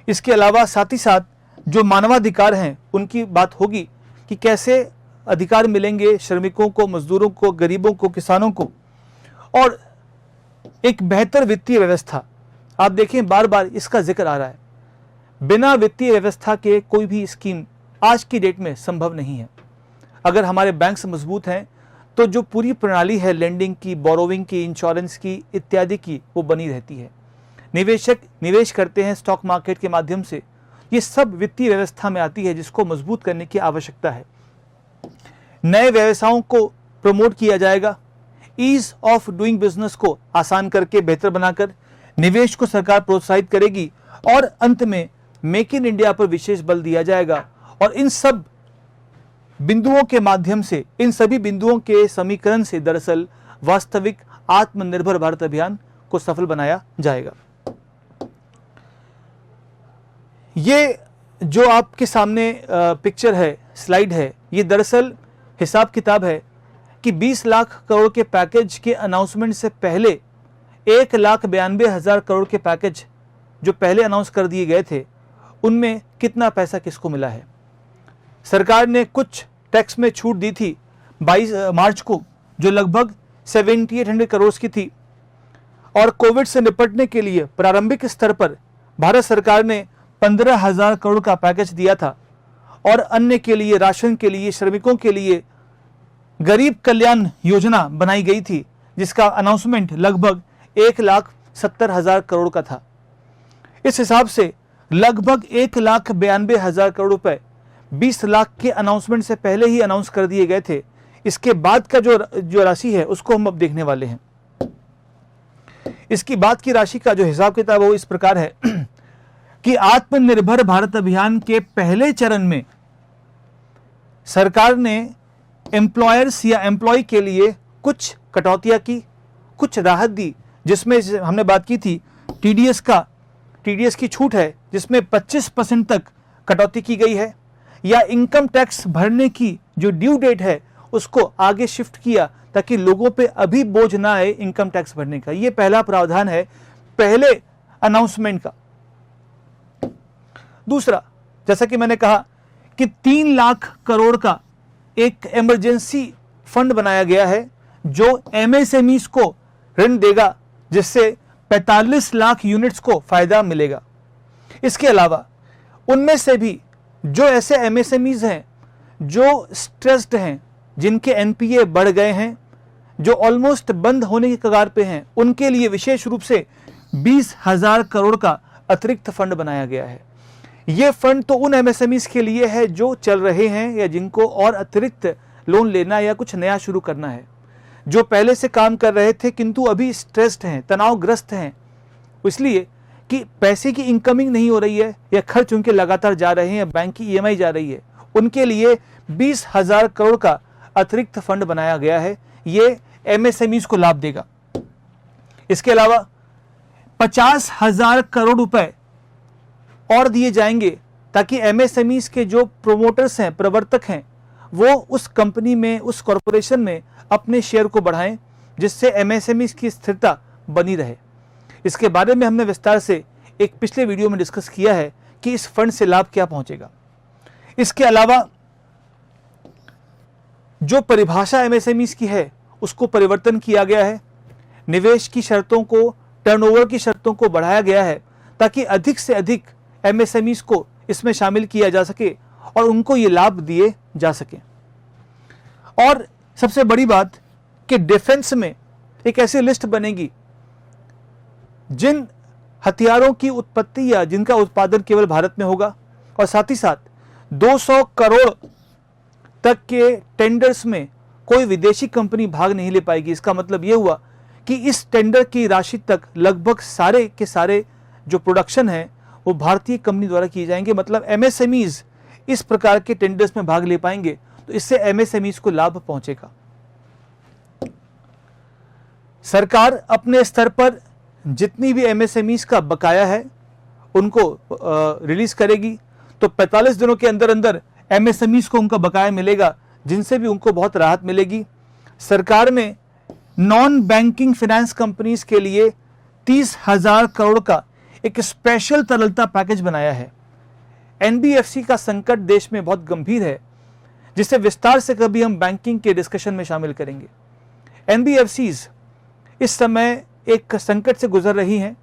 इसके अलावा साथ ही साथ जो मानवाधिकार हैं उनकी बात होगी कि कैसे अधिकार मिलेंगे श्रमिकों को, मजदूरों को, गरीबों को, किसानों को, और एक बेहतर वित्तीय व्यवस्था आप देखें बार बार इसका जिक्र आ रहा है। बिना वित्तीय व्यवस्था के कोई भी स्कीम आज की डेट में संभव नहीं है। अगर हमारे बैंक्स मजबूत हैं तो जो पूरी प्रणाली है लेंडिंग की, बोरोविंग की, इंश्योरेंस की इत्यादि की, वो बनी रहती है। निवेशक निवेश करते हैं स्टॉक मार्केट के माध्यम से, ये सब वित्तीय व्यवस्था में आती है जिसको मजबूत करने की आवश्यकता है। नए व्यवसायों को प्रमोट किया जाएगा, ईज ऑफ डूइंग बिजनेस को आसान करके बेहतर बनाकर निवेश को सरकार प्रोत्साहित करेगी और अंत में मेक इन इंडिया पर विशेष बल दिया जाएगा। और इन सब बिंदुओं के माध्यम से, इन सभी बिंदुओं के समीकरण से दरअसल वास्तविक आत्मनिर्भर भारत अभियान को सफल बनाया जाएगा। ये जो आपके सामने पिक्चर है, स्लाइड है, ये दरअसल हिसाब किताब है कि 20 लाख करोड़ के पैकेज के अनाउंसमेंट से पहले 1,92,000 करोड़ के पैकेज जो पहले अनाउंस कर दिए गए थे, उनमें कितना पैसा किसको मिला है। सरकार ने कुछ टैक्स में छूट दी थी 22 मार्च को, जो लगभग 7,800 करोड़ की थी। और कोविड से निपटने के लिए प्रारंभिक स्तर पर भारत सरकार ने 15,000 करोड़ का पैकेज दिया था। और अन्य के लिए, राशन के लिए, श्रमिकों के लिए गरीब कल्याण योजना बनाई गई थी, जिसका अनाउंसमेंट लगभग 1,70,000 करोड़ का था। इस हिसाब से लगभग 1,92,000 करोड़ रुपए 20 लाख के अनाउंसमेंट से पहले ही अनाउंस कर दिए गए थे। इसके बाद का जो राशि है उसको हम अब देखने वाले हैं। इसकी बाद की राशि का जो हिसाब किताब है वो इस प्रकार है कि आत्मनिर्भर भारत अभियान के पहले चरण में सरकार ने एम्प्लॉयर्स या एम्प्लॉय के लिए कुछ कटौतियां की, कुछ राहत दी, जिसमें हमने बात की थी टीडीएस की छूट है, जिसमें 25% तक कटौती की गई है, या इनकम टैक्स भरने की जो ड्यू डेट है उसको आगे शिफ्ट किया ताकि लोगों पे अभी बोझ ना आए इनकम टैक्स भरने का। ये पहला प्रावधान है पहले अनाउंसमेंट का। दूसरा, जैसा कि मैंने कहा कि 3 लाख करोड़ का एक इमरजेंसी फंड बनाया गया है जो एमएसएमईज को ऋण देगा, जिससे 45 लाख यूनिट्स को फायदा मिलेगा। इसके अलावा उनमें से भी जो ऐसे एमएसएमईज हैं जो स्ट्रेस्ड हैं, जिनके एनपीए बढ़ गए हैं, जो ऑलमोस्ट बंद होने की कगार पे हैं, उनके लिए विशेष रूप से 20,000 करोड़ का अतिरिक्त फंड बनाया गया है। यह फंड तो उन एमएसएमईज के लिए है जो चल रहे हैं या जिनको और अतिरिक्त लोन लेना या कुछ नया शुरू करना है, जो पहले से काम कर रहे थे किंतु अभी स्ट्रेस्ड हैं, तनावग्रस्त हैं, इसलिए कि पैसे की इनकमिंग नहीं हो रही है या खर्च उनके लगातार जा रहे हैं या बैंक की ईएमआई जा रही है, उनके लिए 20,000 करोड़ का अतिरिक्त फंड बनाया गया है। ये एमएसएमईज को लाभ देगा। इसके अलावा 50,000 करोड़ रुपए और दिए जाएंगे ताकि एमएसएमईज के जो प्रोमोटर्स हैं, प्रवर्तक हैं, वो उस कंपनी में, उस कॉरपोरेशन में अपने शेयर को बढ़ाएं, जिससे एमएसएमईज की स्थिरता बनी रहे। इसके बारे में हमने विस्तार से एक पिछले वीडियो में डिस्कस किया है कि इस फंड से लाभ क्या पहुंचेगा। इसके अलावा जो परिभाषा एमएसएमईज की है उसको परिवर्तन किया गया है। निवेश की शर्तों को, टर्नओवर की शर्तों को बढ़ाया गया है ताकि अधिक से अधिक एमएसएमईज को इसमें शामिल किया जा सके और उनको ये लाभ दिए जा सके। और सबसे बड़ी बात कि डिफेंस में एक ऐसी लिस्ट बनेगी जिन हथियारों की उत्पत्ति या जिनका उत्पादन केवल भारत में होगा, और साथ ही साथ 200 करोड़ तक के टेंडर्स में कोई विदेशी कंपनी भाग नहीं ले पाएगी। इसका मतलब यह हुआ कि इस टेंडर की राशि तक लगभग सारे के सारे जो प्रोडक्शन है वो भारतीय कंपनी द्वारा किए जाएंगे। मतलब एमएसएमईज इस प्रकार के टेंडर्स में भाग ले पाएंगे, तो इससे एमएसएमईज को लाभ पहुंचेगा। सरकार अपने स्तर पर जितनी भी एमएसएमईज का बकाया है उनको रिलीज करेगी, तो 45 दिनों के अंदर अंदर एमएसएमईज को उनका बकाया मिलेगा, जिनसे भी उनको बहुत राहत मिलेगी। सरकार ने नॉन बैंकिंग फाइनेंस कंपनीज के लिए 30,000 करोड़ का एक स्पेशल तरलता पैकेज बनाया है। एनबीएफसी का संकट देश में बहुत गंभीर है, जिसे विस्तार से कभी हम बैंकिंग के डिस्कशन में शामिल करेंगे। एनबीएफसीज इस समय एक संकट से गुजर रही हैं।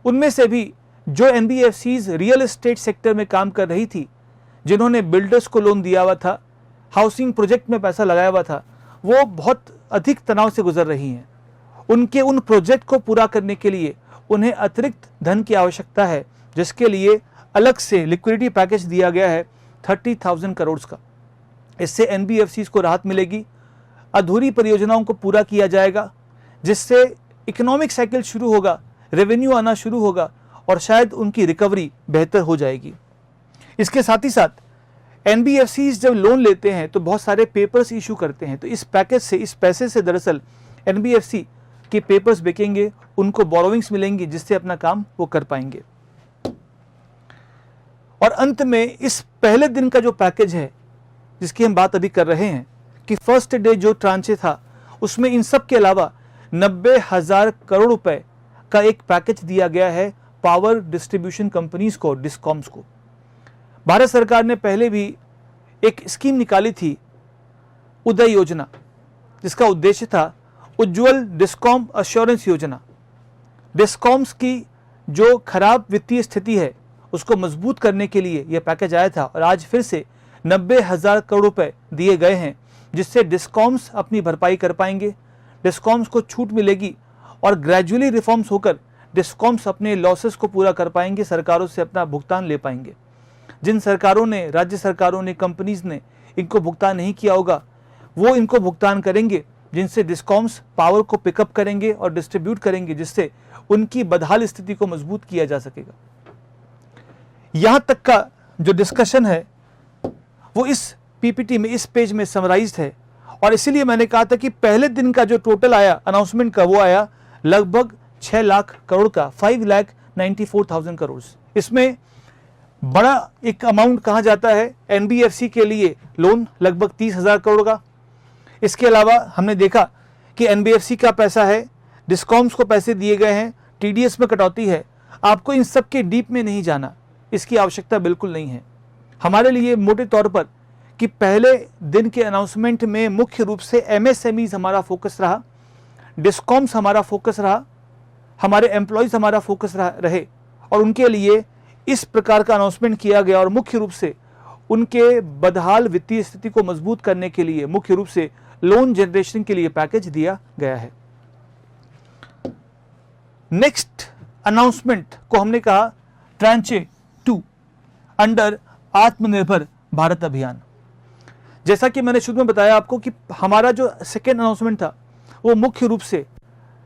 उनमें से भी जो एनबीएफसीज रियल एस्टेट सेक्टर में काम कर रही थी, जिन्होंने बिल्डर्स को लोन दिया हुआ था, हाउसिंग प्रोजेक्ट में पैसा लगाया हुआ था, वो बहुत अधिक तनाव से गुजर रही हैं। उनके उन प्रोजेक्ट को पूरा करने के लिए उन्हें अतिरिक्त धन की आवश्यकता है, जिसके लिए अलग से लिक्विडिटी पैकेज दिया गया है 30,000 करोड़ का। इससे एनबीएफसीज को राहत मिलेगी, अधूरी परियोजनाओं को पूरा किया जाएगा, जिससे इकोनॉमिक साइकिल शुरू होगा, रेवेन्यू आना शुरू होगा और शायद उनकी रिकवरी बेहतर हो जाएगी। इसके साथ ही साथ एनबीएफसीज जब लोन लेते हैं तो बहुत सारे पेपर्स इशू करते हैं, तो इस पैकेज से, इस पैसे से दरअसल एनबीएफसी के पेपर्स बिकेंगे, उनको बोरोविंग्स मिलेंगी, जिससे अपना काम वो कर पाएंगे। और अंत में इस पहले दिन का जो पैकेज है जिसकी हम बात अभी कर रहे हैं कि फर्स्ट डे जो ट्रांचे था, उसमें इन सब के अलावा 90,000 करोड़ रुपए का एक पैकेज दिया गया है पावर डिस्ट्रीब्यूशन कंपनीज को, डिस्कॉम्स को। भारत सरकार ने पहले भी एक स्कीम निकाली थी, उदय योजना, जिसका उद्देश्य था उज्ज्वल डिस्कॉम अश्योरेंस योजना। डिस्कॉम्स की जो खराब वित्तीय स्थिति है उसको मजबूत करने के लिए यह पैकेज आया था और आज फिर से 90,000 करोड़ रुपए दिए गए हैं, जिससे डिस्कॉम्स अपनी भरपाई कर पाएंगे, डिस्कॉम्स को छूट मिलेगी और ग्रेजुअली रिफॉर्म्स होकर डिस्कॉम्स अपने लॉसेस को पूरा कर पाएंगे, सरकारों से अपना भुगतान ले पाएंगे। जिन सरकारों ने, राज्य सरकारों ने, कंपनीज ने इनको भुगतान नहीं किया होगा, वो इनको भुगतान करेंगे, जिनसे डिस्कॉम्स पावर को पिकअप करेंगे और डिस्ट्रीब्यूट करेंगे, जिससे उनकी बदहाल स्थिति को मजबूत किया जा सकेगा। यहां तक का जो डिस्कशन है वो इस पीपीटी में, इस पेज में समराइज्ड है और इसीलिए मैंने कहा था कि पहले दिन का जो टोटल आया अनाउंसमेंट का, वो आया लगभग 6 लाख करोड़ का, 5,94,000 करोड़। इसमें बड़ा एक अमाउंट कहा जाता है एनबीएफसी के लिए लोन, लगभग 30,000 करोड़ का। इसके अलावा हमने देखा कि एनबीएफसी का पैसा है, डिस्कॉम्स को पैसे दिए गए हैं, टीडीएस में कटौती है। आपको इन सब के डीप में नहीं जाना, इसकी आवश्यकता बिल्कुल नहीं है। हमारे लिए मोटे तौर पर कि पहले दिन के अनाउंसमेंट में मुख्य रूप से एमएसएमईज हमारा फोकस रहा, डिस्कॉम्स हमारा फोकस रहा, हमारे एम्प्लॉयज हमारा फोकस रहे और उनके लिए इस प्रकार का अनाउंसमेंट किया गया और मुख्य रूप से उनके बदहाल वित्तीय स्थिति को मजबूत करने के लिए मुख्य रूप से लोन जनरेशन के लिए पैकेज दिया गया है। नेक्स्ट अनाउंसमेंट को हमने कहा ट्रांचे 2 अंडर आत्मनिर्भर भारत अभियान। जैसा कि मैंने शुरू में बताया आपको कि हमारा जो सेकेंड अनाउंसमेंट था वो मुख्य रूप से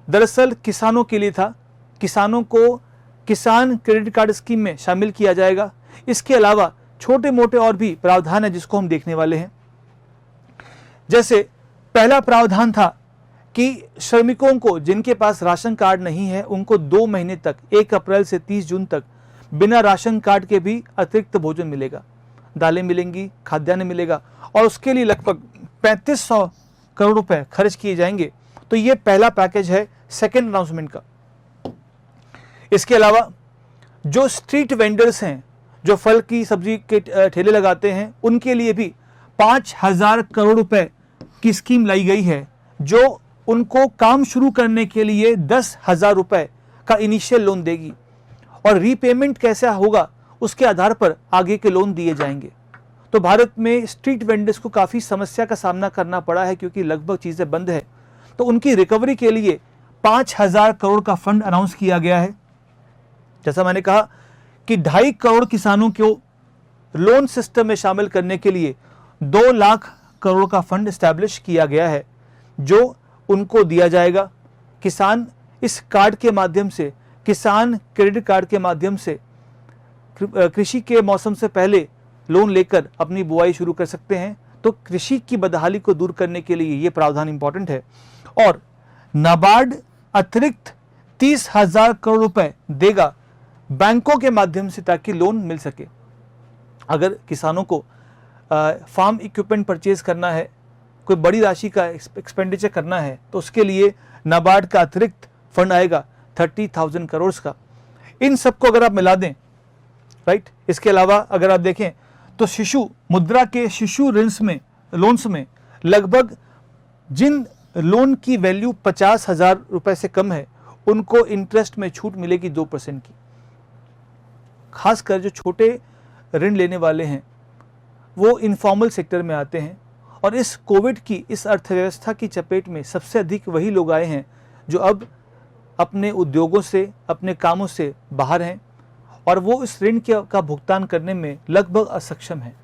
दरअसल किसानों के लिए था। किसानों को किसान क्रेडिट कार्ड स्कीम में शामिल किया जाएगा। इसके अलावा छोटे मोटे और भी प्रावधान है जिसको हम देखने वाले हैं। जैसे पहला प्रावधान था कि श्रमिकों को जिनके पास राशन कार्ड नहीं है उनको 2 महीने तक 1 अप्रैल से 30 जून तक बिना राशन कार्ड के भी अतिरिक्त भोजन मिलेगा, दालें मिलेंगी, खाद्यान्न मिलेगा और उसके लिए लगभग 3500 करोड़ रुपए खर्च किए जाएंगे। तो ये पहला पैकेज है सेकेंड अनाउंसमेंट का। इसके अलावा जो स्ट्रीट वेंडर्स हैं, जो फल की सब्जी के ठेले लगाते हैं, उनके लिए भी 5,000 करोड़ रुपए की स्कीम लाई गई है जो उनको काम शुरू करने के लिए 10,000 रुपए का इनिशियल लोन देगी और रीपेमेंट कैसा होगा उसके आधार पर आगे के लोन दिए जाएंगे। तो भारत में स्ट्रीट वेंडर्स को काफ़ी समस्या का सामना करना पड़ा है क्योंकि लगभग चीज़ें बंद है। तो उनकी रिकवरी के लिए 5,000 करोड़ का फंड अनाउंस किया गया है। जैसा मैंने कहा कि 2.5 करोड़ किसानों को लोन सिस्टम में शामिल करने के लिए 2 लाख करोड़ का फंड एस्टैब्लिश किया गया है जो उनको दिया जाएगा। किसान इस कार्ड के माध्यम से, किसान क्रेडिट कार्ड के माध्यम से कृषि के मौसम से पहले लोन लेकर अपनी बुआई शुरू कर सकते हैं। तो कृषि की बदहाली को दूर करने के लिए ये प्रावधान इंपॉर्टेंट है। और नाबार्ड अतिरिक्त 30,000 करोड़ रुपए देगा बैंकों के माध्यम से ताकि लोन मिल सके। अगर किसानों को फार्म इक्विपमेंट परचेज करना है, कोई बड़ी राशि का एक्सपेंडिचर करना है, तो उसके लिए नाबार्ड का अतिरिक्त फंड आएगा 30,000 करोड़ का। इन सबको अगर आप मिला दें, राइट, इसके अलावा अगर आप देखें तो शिशु मुद्रा के शिशु ऋण में, लोन्स में लगभग जिन लोन की वैल्यू 50,000 रुपए से कम है उनको इंटरेस्ट में छूट मिलेगी 2% की। खासकर जो छोटे ऋण लेने वाले हैं वो इनफॉर्मल सेक्टर में आते हैं, और इस कोविड की इस अर्थव्यवस्था की चपेट में सबसे अधिक वही लोग आए हैं जो अब अपने उद्योगों से, अपने कामों से बाहर हैं और वो इस ऋण का भुगतान करने में लगभग असक्षम हैं।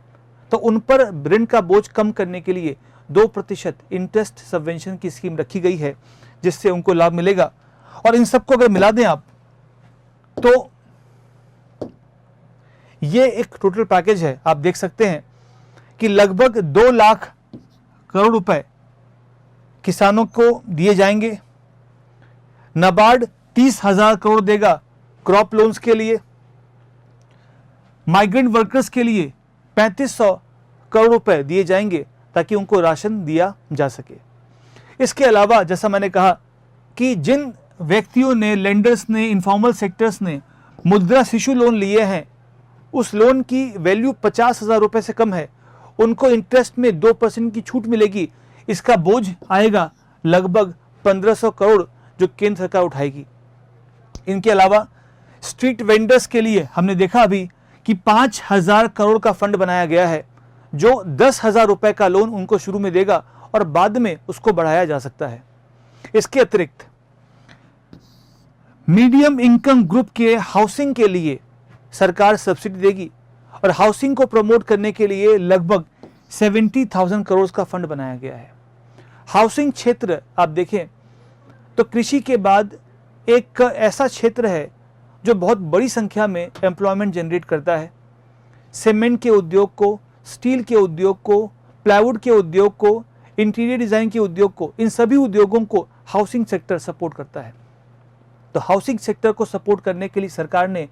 तो उन पर ऋण का बोझ कम करने के लिए 2% इंटरेस्ट सबवेंशन की स्कीम रखी गई है, जिससे उनको लाभ मिलेगा। और इन सबको अगर मिला दें आप, तो ये एक टोटल पैकेज है। आप देख सकते हैं कि लगभग 2 लाख करोड़ रुपए किसानों को दिए जाएंगे। नाबार्ड 30,000 करोड़ देगा क्रॉप लोन्स के लिए। माइग्रेंट वर्कर्स के लिए 3500 करोड़ रुपए दिए जाएंगे ताकि उनको राशन दिया जा सके। इसके अलावा जैसा मैंने कहा कि जिन व्यक्तियों ने, लेंडर्स ने, इनफॉर्मल सेक्टर्स ने मुद्रा शिशु लोन लिए हैं, उस लोन की वैल्यू 50,000 रुपए से कम है, उनको इंटरेस्ट में 2% की छूट मिलेगी। इसका बोझ आएगा लगभग 1500 करोड़ जो केंद्र सरकार उठाएगी। इनके अलावा स्ट्रीट वेंडर्स के लिए हमने देखा अभी कि 5,000 करोड़ का फंड बनाया गया है, जो 10,000 रुपए का लोन उनको शुरू में देगा और बाद में उसको बढ़ाया जा सकता है। इसके अतिरिक्त मीडियम इनकम ग्रुप के हाउसिंग के लिए सरकार सब्सिडी देगी और हाउसिंग को प्रमोट करने के लिए लगभग 70,000 करोड़ का फंड बनाया गया है। हाउसिंग क्षेत्र आप देखें तो कृषि के बाद एक ऐसा क्षेत्र है जो बहुत बड़ी संख्या में एम्प्लॉयमेंट जनरेट करता है। सीमेंट के उद्योग को, स्टील के उद्योग को, प्लाईवुड के उद्योग को, इंटीरियर डिजाइन के उद्योग को, इन सभी उद्योगों को हाउसिंग सेक्टर सपोर्ट करता है। तो हाउसिंग सेक्टर को सपोर्ट करने के लिए सरकार ने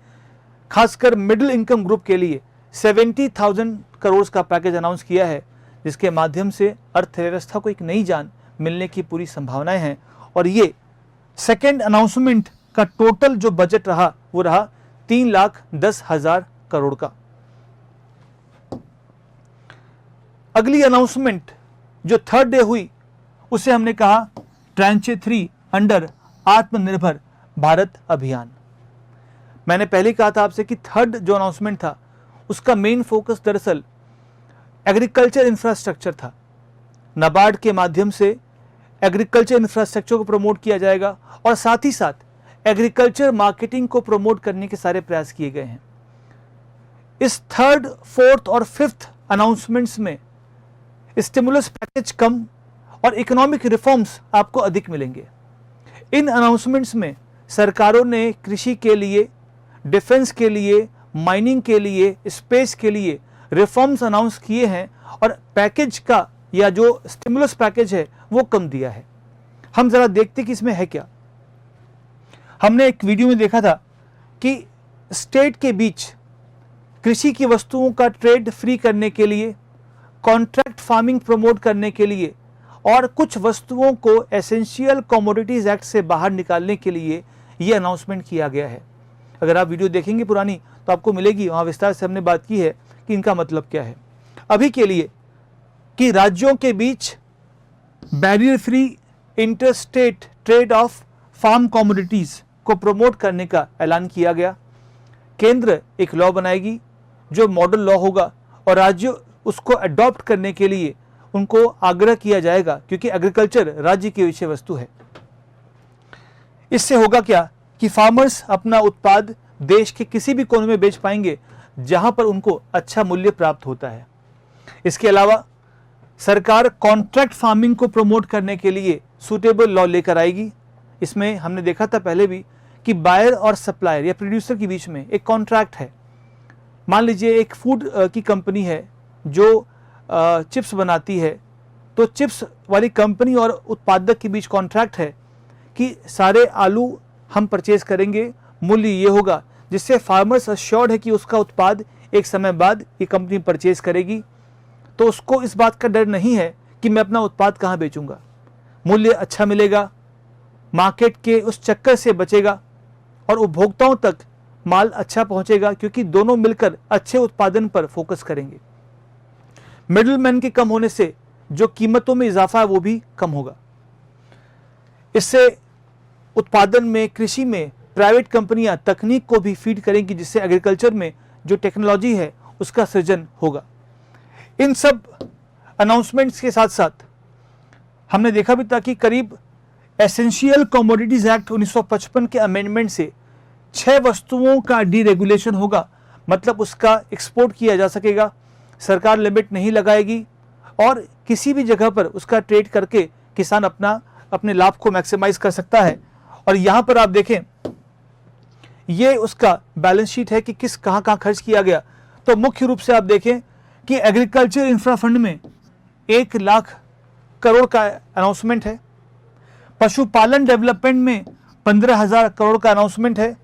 खासकर मिडिल इनकम ग्रुप के लिए 70,000 करोड़ का पैकेज अनाउंस किया है, जिसके माध्यम से अर्थव्यवस्था को एक नई जान मिलने की पूरी संभावनाएं हैं। और ये सेकेंड अनाउंसमेंट का टोटल जो बजट रहा वो रहा 3,10,000 करोड़ का। अगली अनाउंसमेंट जो थर्ड डे हुई उसे हमने कहा ट्रांचे 3 अंडर आत्मनिर्भर भारत अभियान। मैंने पहले कहा था आपसे कि थर्ड जो अनाउंसमेंट था उसका मेन फोकस दरअसल एग्रीकल्चर इंफ्रास्ट्रक्चर था। नाबार्ड के माध्यम से एग्रीकल्चर इंफ्रास्ट्रक्चर को प्रमोट किया जाएगा और साथ ही साथ एग्रीकल्चर मार्केटिंग को प्रमोट करने के सारे प्रयास किए गए हैं। इस थर्ड, फोर्थ और फिफ्थ अनाउंसमेंट्स में स्टिमुलस पैकेज कम और इकोनॉमिक रिफॉर्म्स आपको अधिक मिलेंगे। इन अनाउंसमेंट्स में सरकारों ने कृषि के लिए, डिफेंस के लिए, माइनिंग के लिए, स्पेस के लिए रिफॉर्म्स अनाउंस किए हैं और पैकेज का या जो स्टिमुलस पैकेज है वो कम दिया है। हम जरा देखते कि इसमें है क्या। हमने एक वीडियो में देखा था कि स्टेट के बीच कृषि की वस्तुओं का ट्रेड फ्री करने के लिए, कॉन्ट्रैक्ट फार्मिंग प्रमोट करने के लिए और कुछ वस्तुओं को एसेंशियल कमोडिटीज एक्ट से बाहर निकालने के लिए ये अनाउंसमेंट किया गया है। अगर आप वीडियो देखेंगे पुरानी तो आपको मिलेगी, वहाँ विस्तार से हमने बात की है कि इनका मतलब क्या है। अभी के लिए कि राज्यों के बीच barrier free interstate trade of farm commodities को प्रमोट करने का ऐलान किया गया। केंद्र एक लॉ बनाएगी जो मॉडल लॉ होगा और राज्य उसको अडॉप्ट करने के लिए उनको आग्रह किया जाएगा, क्योंकि एग्रीकल्चर राज्य की विषय वस्तु है। इससे होगा क्या कि फार्मर्स अपना उत्पाद देश के किसी भी कोने में बेच पाएंगे जहां पर उनको अच्छा मूल्य प्राप्त होता है। इसके अलावा सरकार कॉन्ट्रैक्ट फार्मिंग को प्रमोट करने के लिए सूटेबल लॉ लेकर आएगी। इसमें हमने देखा था पहले भी कि बायर और सप्लायर या प्रोड्यूसर के बीच में एक कॉन्ट्रैक्ट है। मान लीजिए एक फूड की कंपनी है जो चिप्स बनाती है, तो चिप्स वाली कंपनी और उत्पादक के बीच कॉन्ट्रैक्ट है कि सारे आलू हम परचेज करेंगे, मूल्य ये होगा, जिससे फार्मर्स अश्योर्ड है कि उसका उत्पाद एक समय बाद ये कंपनी परचेज करेगी। तो उसको इस बात का डर नहीं है कि मैं अपना उत्पाद कहाँ बेचूंगा, मूल्य अच्छा मिलेगा, मार्केट के उस चक्कर से बचेगा और उपभोक्ताओं तक माल अच्छा पहुंचेगा, क्योंकि दोनों मिलकर अच्छे उत्पादन पर फोकस करेंगे। मिडलमैन के कम होने से जो कीमतों में इजाफा है वो भी कम होगा। इससे उत्पादन में, कृषि में प्राइवेट कंपनियां तकनीक को भी फीड करेंगी, जिससे एग्रीकल्चर में जो टेक्नोलॉजी है उसका सृजन होगा। इन सब अनाउंसमेंट्स के साथ साथ हमने देखा भी था कि करीब एसेंशियल कमोडिटीज एक्ट 1955 के अमेंडमेंट से 6 वस्तुओं का डीरेगुलेशन होगा, मतलब उसका एक्सपोर्ट किया जा सकेगा, सरकार लिमिट नहीं लगाएगी और किसी भी जगह पर उसका ट्रेड करके किसान अपने लाभ को मैक्सिमाइज कर सकता है। और यहाँ पर आप देखें, ये उसका बैलेंस शीट है कि किस कहाँ खर्च किया गया। तो मुख्य रूप से आप देखें कि एग्रीकल्चर इंफ्रा फंड में 1 लाख करोड़ का अनाउंसमेंट है, पशुपालन डेवलपमेंट में 15,000 करोड़ का अनाउंसमेंट है,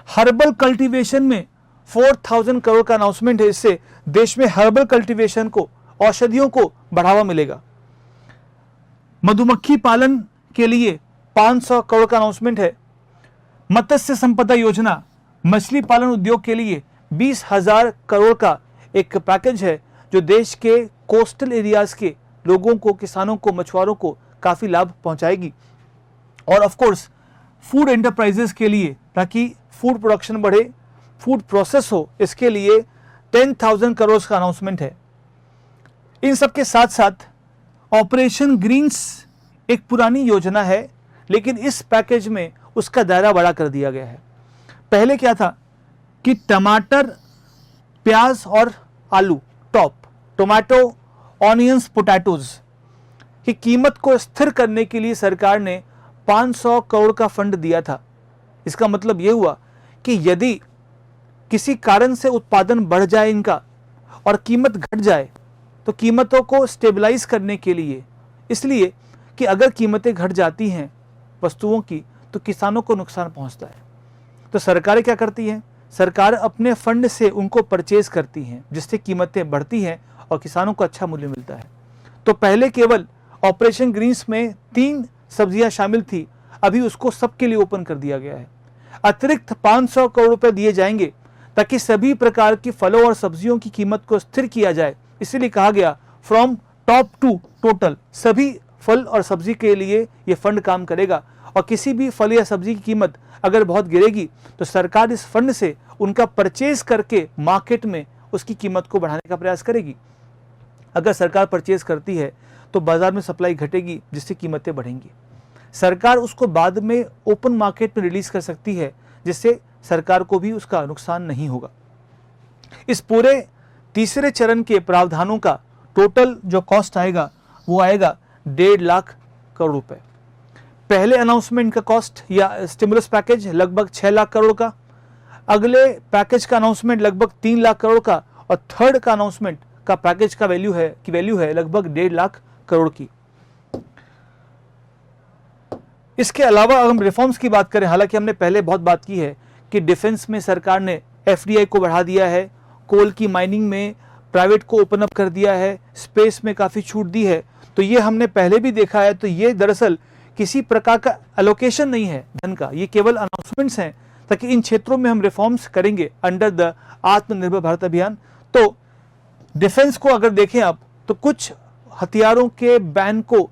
हर्बल कल्टीवेशन में 4,000 करोड़ का अनाउंसमेंट है। इससे देश में हर्बल कल्टीवेशन को, औषधियों को बढ़ावा मिलेगा। मधुमक्खी पालन के लिए 500 करोड़ का अनाउंसमेंट है। मत्स्य संपदा योजना, मछली पालन उद्योग के लिए 20,000 करोड़ का एक पैकेज है, जो देश के कोस्टल एरियाज के लोगों को, किसानों को, मछुआरों को काफ़ी लाभ पहुंचाएगी। और ऑफ कोर्स फूड एंटरप्राइजेस के लिए, ताकि फूड प्रोडक्शन बढ़े, फूड प्रोसेस हो, इसके लिए 10,000 करोड़ का अनाउंसमेंट है। इन सब के साथ साथ ऑपरेशन ग्रीन्स एक पुरानी योजना है, लेकिन इस पैकेज में उसका दायरा बड़ा कर दिया गया है। पहले क्या था कि टमाटर, प्याज और आलू, टोमेटो, ऑनियंस, पोटैटोज की कीमत को स्थिर करने के लिए सरकार ने 500 करोड़ का फंड दिया था। इसका मतलब यह हुआ कि यदि किसी कारण से उत्पादन बढ़ जाए इनका और कीमत घट जाए, तो कीमतों को स्टेबलाइज करने के लिए, इसलिए कि अगर कीमतें घट जाती हैं वस्तुओं की तो किसानों को नुकसान पहुंचता है। तो सरकारें क्या करती हैं? सरकार अपने फंड से उनको परचेज करती हैं, जिससे कीमतें बढ़ती हैं और किसानों को अच्छा मूल्य मिलता है। तो पहले केवल ऑपरेशन ग्रीन्स में 3 सब्जियां शामिल थी, अभी उसको सबके लिए ओपन कर दिया गया है। अतिरिक्त 500 करोड़ रुपए दिए जाएंगे ताकि सभी प्रकार की फलों और सब्जियों की कीमत को स्थिर किया जाए। इसीलिए कहा गया फ्रॉम टॉप टू टोटल, सभी फल और सब्जी के लिए ये फंड काम करेगा। और किसी भी फल या सब्जी की कीमत अगर बहुत गिरेगी तो सरकार इस फंड से उनका परचेज करके मार्केट में उसकी कीमत को बढ़ाने का प्रयास करेगी। अगर सरकार परचेज करती है तो बाजार में सप्लाई घटेगी, जिससे कीमतें बढ़ेंगी। सरकार उसको बाद में ओपन मार्केट में रिलीज कर सकती है, जिससे सरकार को भी उसका नुकसान नहीं होगा। इस पूरे तीसरे चरण के प्रावधानों का टोटल जो कॉस्ट आएगा वो आएगा 1.5 लाख करोड़ रुपए। पहले अनाउंसमेंट का कॉस्ट या स्टिमुलस पैकेज लगभग 6 लाख करोड़ का, अगले पैकेज का अनाउंसमेंट लगभग 3 लाख करोड़ का, और थर्ड का अनाउंसमेंट का पैकेज का वैल्यू है लगभग 1.5 लाख करोड़ की। इसके अलावा हम रिफॉर्म्स की बात करें, हालांकि हमने पहले बहुत बात की है कि डिफेंस में सरकार ने एफडीआई को बढ़ा दिया है, कोल की माइनिंग में प्राइवेट को ओपन अप कर दिया है, स्पेस में काफ़ी छूट दी है। तो ये हमने पहले भी देखा है। तो ये दरअसल किसी प्रकार का एलोकेशन नहीं है धन का, ये केवल अनाउंसमेंट्स हैं ताकि इन क्षेत्रों में हम रिफॉर्म्स करेंगे अंडर द आत्मनिर्भर भारत अभियान। तो डिफेंस को अगर देखें आप, तो कुछ हथियारों के बैन को,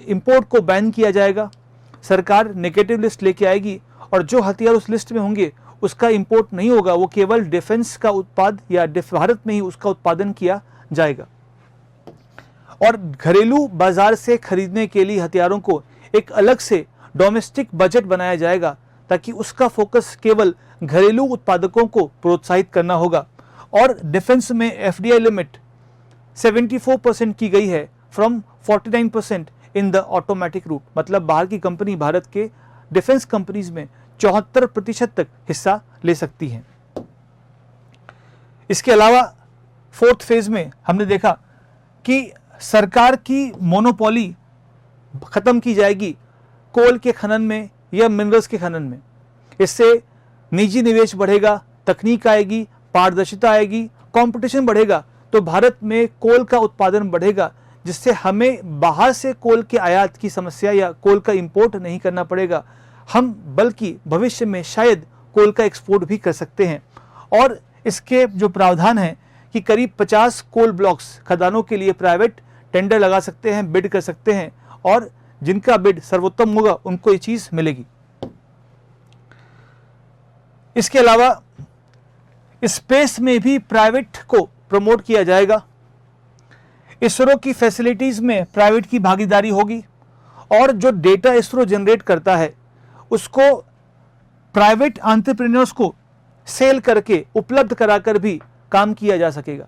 इंपोर्ट को बैन किया जाएगा। सरकार नेगेटिव लिस्ट लेके आएगी और जो हथियार उस लिस्ट में होंगे उसका इंपोर्ट नहीं होगा, वो केवल डिफेंस का उत्पाद या भारत में ही उसका उत्पादन किया जाएगा। और घरेलू बाजार से खरीदने के लिए हथियारों को एक अलग से डोमेस्टिक बजट बनाया जाएगा, ताकि उसका फोकस केवल घरेलू उत्पादकों को प्रोत्साहित करना होगा। और डिफेंस में एफडीआई लिमिट 74% की गई है from 49% in the automatic route, मतलब बाहर की कंपनी भारत के डिफेंस कंपनीज में 74% तक हिस्सा ले सकती हैं। इसके अलावा फोर्थ फेज में हमने देखा कि सरकार की मोनोपोली खत्म की जाएगी कोल के खनन में या मिनरल्स के खनन में। इससे निजी निवेश बढ़ेगा, तकनीक आएगी, पारदर्शिता आएगी, कंपटीशन बढ़ेगा, तो भारत में कोल का उत्पादन बढ़ेगा, जिससे हमें बाहर से कोल के आयात की समस्या या कोल का इंपोर्ट नहीं करना पड़ेगा। हम बल्कि भविष्य में शायद कोल का एक्सपोर्ट भी कर सकते हैं। और इसके जो प्रावधान है कि करीब 50 कोल ब्लॉक्स खदानों के लिए प्राइवेट टेंडर लगा सकते हैं, बिड कर सकते हैं, और जिनका बिड सर्वोत्तम होगा उनको ये चीज मिलेगी। इसके अलावा स्पेस में भी प्राइवेट को प्रमोट किया जाएगा। इसरो की फैसिलिटीज में प्राइवेट की भागीदारी होगी और जो डेटा इसरो जनरेट करता है उसको प्राइवेट एंटरप्रेन्योर्स को सेल करके उपलब्ध कराकर भी काम किया जा सकेगा।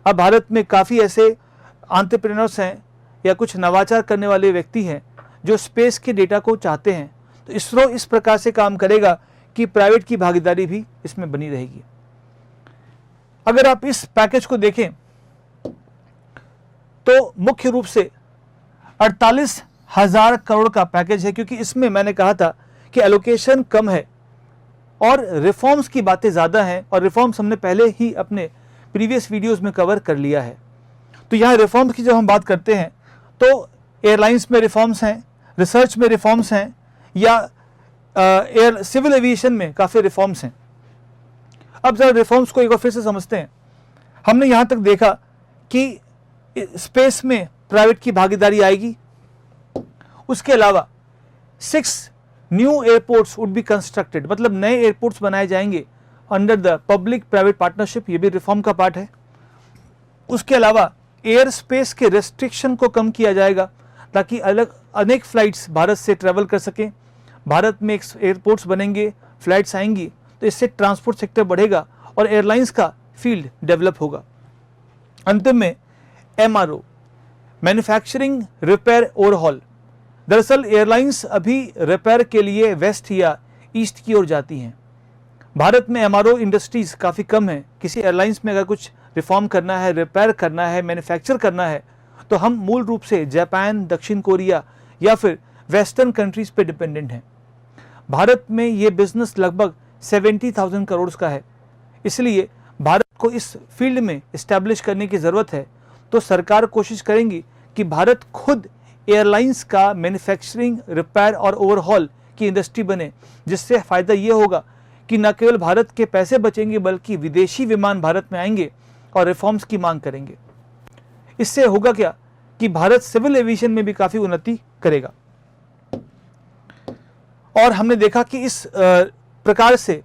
अब भारत में काफ़ी ऐसे एंटरप्रेन्योर्स हैं या कुछ नवाचार करने वाले व्यक्ति हैं जो स्पेस के डेटा को चाहते हैं, तो इसरो इस प्रकार से काम करेगा कि प्राइवेट की भागीदारी भी इसमें बनी रहेगी। अगर आप इस पैकेज को देखें तो मुख्य रूप से 48,000 करोड़ का पैकेज है, क्योंकि इसमें मैंने कहा था कि एलोकेशन कम है और रिफॉर्म्स की बातें ज़्यादा हैं, और रिफॉर्म्स हमने पहले ही अपने प्रीवियस वीडियोस में कवर कर लिया है। तो यहाँ रिफॉर्म्स की जब हम बात करते हैं तो एयरलाइंस में रिफॉर्म्स हैं, रिसर्च में रिफॉर्म्स हैं, या एयर सिविल एविएशन में काफ़ी रिफॉर्म्स हैं। अब जरा रिफॉर्म्स को एक बार फिर से समझते हैं। हमने यहाँ तक देखा कि स्पेस में प्राइवेट की भागीदारी आएगी। उसके अलावा 6 new airports would be constructed, मतलब नए एयरपोर्ट्स बनाए जाएंगे under the public private partnership, ये भी रिफॉर्म का पार्ट है। उसके अलावा एयर स्पेस के रेस्ट्रिक्शन को कम किया जाएगा ताकि अनेक फ्लाइट्स भारत से ट्रैवल कर सकें। भारत में एयरपोर्ट्स बनेंगे, फ्लाइट्स आएंगी, तो इससे ट्रांसपोर्ट सेक्टर बढ़ेगा और एयरलाइंस का फील्ड डेवलप होगा। अंतिम में MRO, मैन्युफैक्चरिंग रिपेयर ओवरहॉल। दरअसल एयरलाइंस अभी रिपेयर के लिए वेस्ट या ईस्ट की ओर जाती हैं। भारत में MRO इंडस्ट्रीज काफ़ी कम है। किसी एयरलाइंस में अगर कुछ रिफॉर्म करना है, रिपेयर करना है, मैन्युफैक्चर करना है, तो हम मूल रूप से जापान, दक्षिण कोरिया या फिर वेस्टर्न कंट्रीज पे डिपेंडेंट हैं। भारत में ये बिजनेस लगभग 70,000 करोड़ का है, इसलिए भारत को इस फील्ड में इस्टेब्लिश करने की ज़रूरत है। तो सरकार कोशिश करेंगी कि भारत खुद एयरलाइंस का मैन्युफैक्चरिंग, रिपेयर और ओवरहॉल की इंडस्ट्री बने, जिससे फ़ायदा ये होगा कि न केवल भारत के पैसे बचेंगे बल्कि विदेशी विमान भारत में आएंगे और रिफॉर्म्स की मांग करेंगे। इससे होगा क्या कि भारत सिविल एविएशन में भी काफ़ी उन्नति करेगा। और हमने देखा कि इस प्रकार से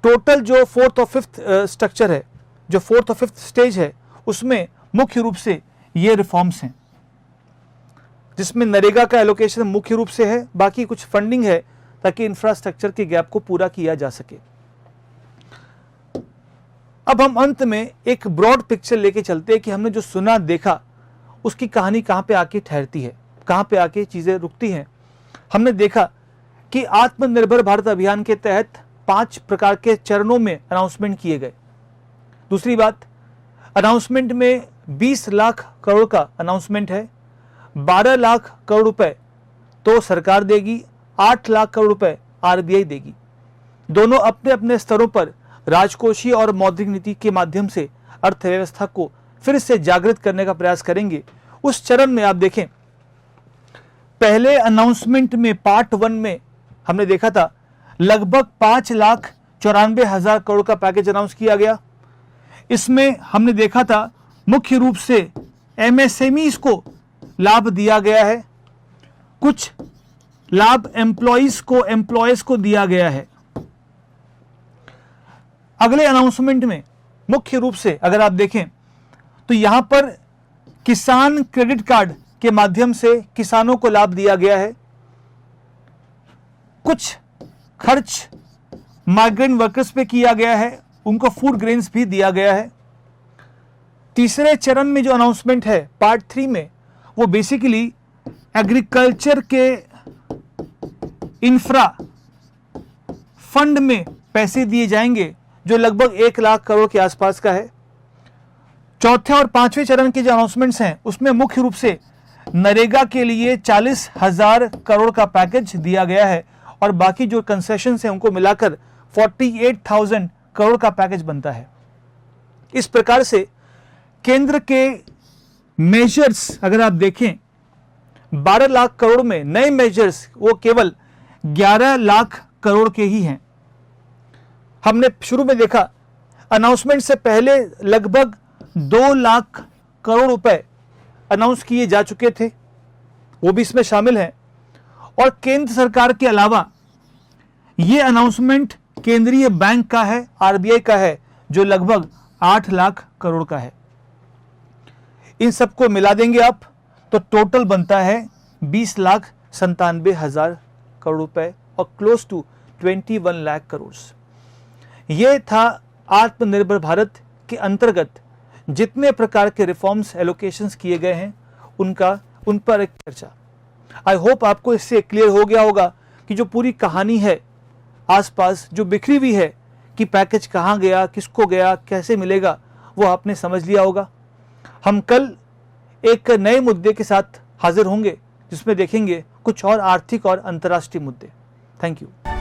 टोटल जो 4th और 5th स्ट्रक्चर है, जो 4th और 5th स्टेज है, उसमें मुख्य रूप से ये रिफॉर्म्स हैं, जिसमें नरेगा का एलोकेशन मुख्य रूप से है, बाकी कुछ फंडिंग है ताकि इंफ्रास्ट्रक्चर के गैप को पूरा किया जा सके। अब हम अंत में एक ब्रॉड पिक्चर लेके चलते हैं कि हमने जो सुना देखा उसकी कहानी कहाँ पे आके ठहरती है, कहाँ पे आके चीज़ें रुकती हैं। हमने देखा कि आत्मनिर्भर भारत अभियान के तहत 5 प्रकार के चरणों में अनाउंसमेंट किए गए। दूसरी बात, अनाउंसमेंट में 20 लाख करोड़ का अनाउंसमेंट है। 12 लाख करोड़ रुपए तो सरकार देगी, 8 लाख करोड़ रुपए RBI देगी। दोनों अपने अपने स्तरों पर राजकोषीय और मौद्रिक नीति के माध्यम से अर्थव्यवस्था को फिर से जागृत करने का प्रयास करेंगे। उस चरण में आप देखें, पहले अनाउंसमेंट में पार्ट 1 में हमने देखा था लगभग 5,94,000 करोड़ का पैकेज अनाउंस किया गया। इसमें हमने देखा था मुख्य रूप से MSMEs को लाभ दिया गया है, कुछ लाभ एम्प्लॉयज को दिया गया है। अगले अनाउंसमेंट में मुख्य रूप से अगर आप देखें तो यहां पर किसान क्रेडिट कार्ड के माध्यम से किसानों को लाभ दिया गया है। कुछ खर्च माइग्रेंट वर्कर्स पे किया गया है, उनको फूड ग्रेन्स भी दिया गया है। तीसरे चरण में जो अनाउंसमेंट है पार्ट 3 में, वो बेसिकली एग्रीकल्चर के इंफ्रा फंड में पैसे दिए जाएंगे जो लगभग 1 लाख करोड़ के आसपास का है। चौथे और 5वें चरण के जो अनाउंसमेंट्स हैं उसमें मुख्य रूप से नरेगा के लिए 40,000 करोड़ का पैकेज दिया गया है और बाकी जो कंसेशंस हैं उनको मिलाकर 48,000 करोड़ का पैकेज बनता है। इस प्रकार से केंद्र के मेजर्स अगर आप देखें 12 लाख करोड़ में नए मेजर्स वो केवल 11 लाख करोड़ के ही हैं। हमने शुरू में देखा अनाउंसमेंट से पहले लगभग 2 लाख करोड़ रुपए अनाउंस किए जा चुके थे। वो भी इसमें शामिल है। और केंद्र सरकार के अलावा ये अनाउंसमेंट केंद्रीय बैंक का है, आरबीआई का है, जो लगभग 8 लाख करोड़ का है। इन सबको मिला देंगे आप तो टोटल बनता है 20,97,000 करोड़ रुपए और क्लोज टू 21 लाख करोड़। ये था आत्मनिर्भर भारत के अंतर्गत जितने प्रकार के रिफॉर्म्स एलोकेशंस किए गए हैं उन पर एक चर्चा। आई होप आपको इससे क्लियर हो गया होगा कि जो पूरी कहानी है आसपास जो बिखरी हुई है कि पैकेज कहाँ गया, किसको गया, कैसे मिलेगा, वो आपने समझ लिया होगा। हम कल एक नए मुद्दे के साथ हाजिर होंगे जिसमें देखेंगे कुछ और आर्थिक और अंतर्राष्ट्रीय मुद्दे। Thank you.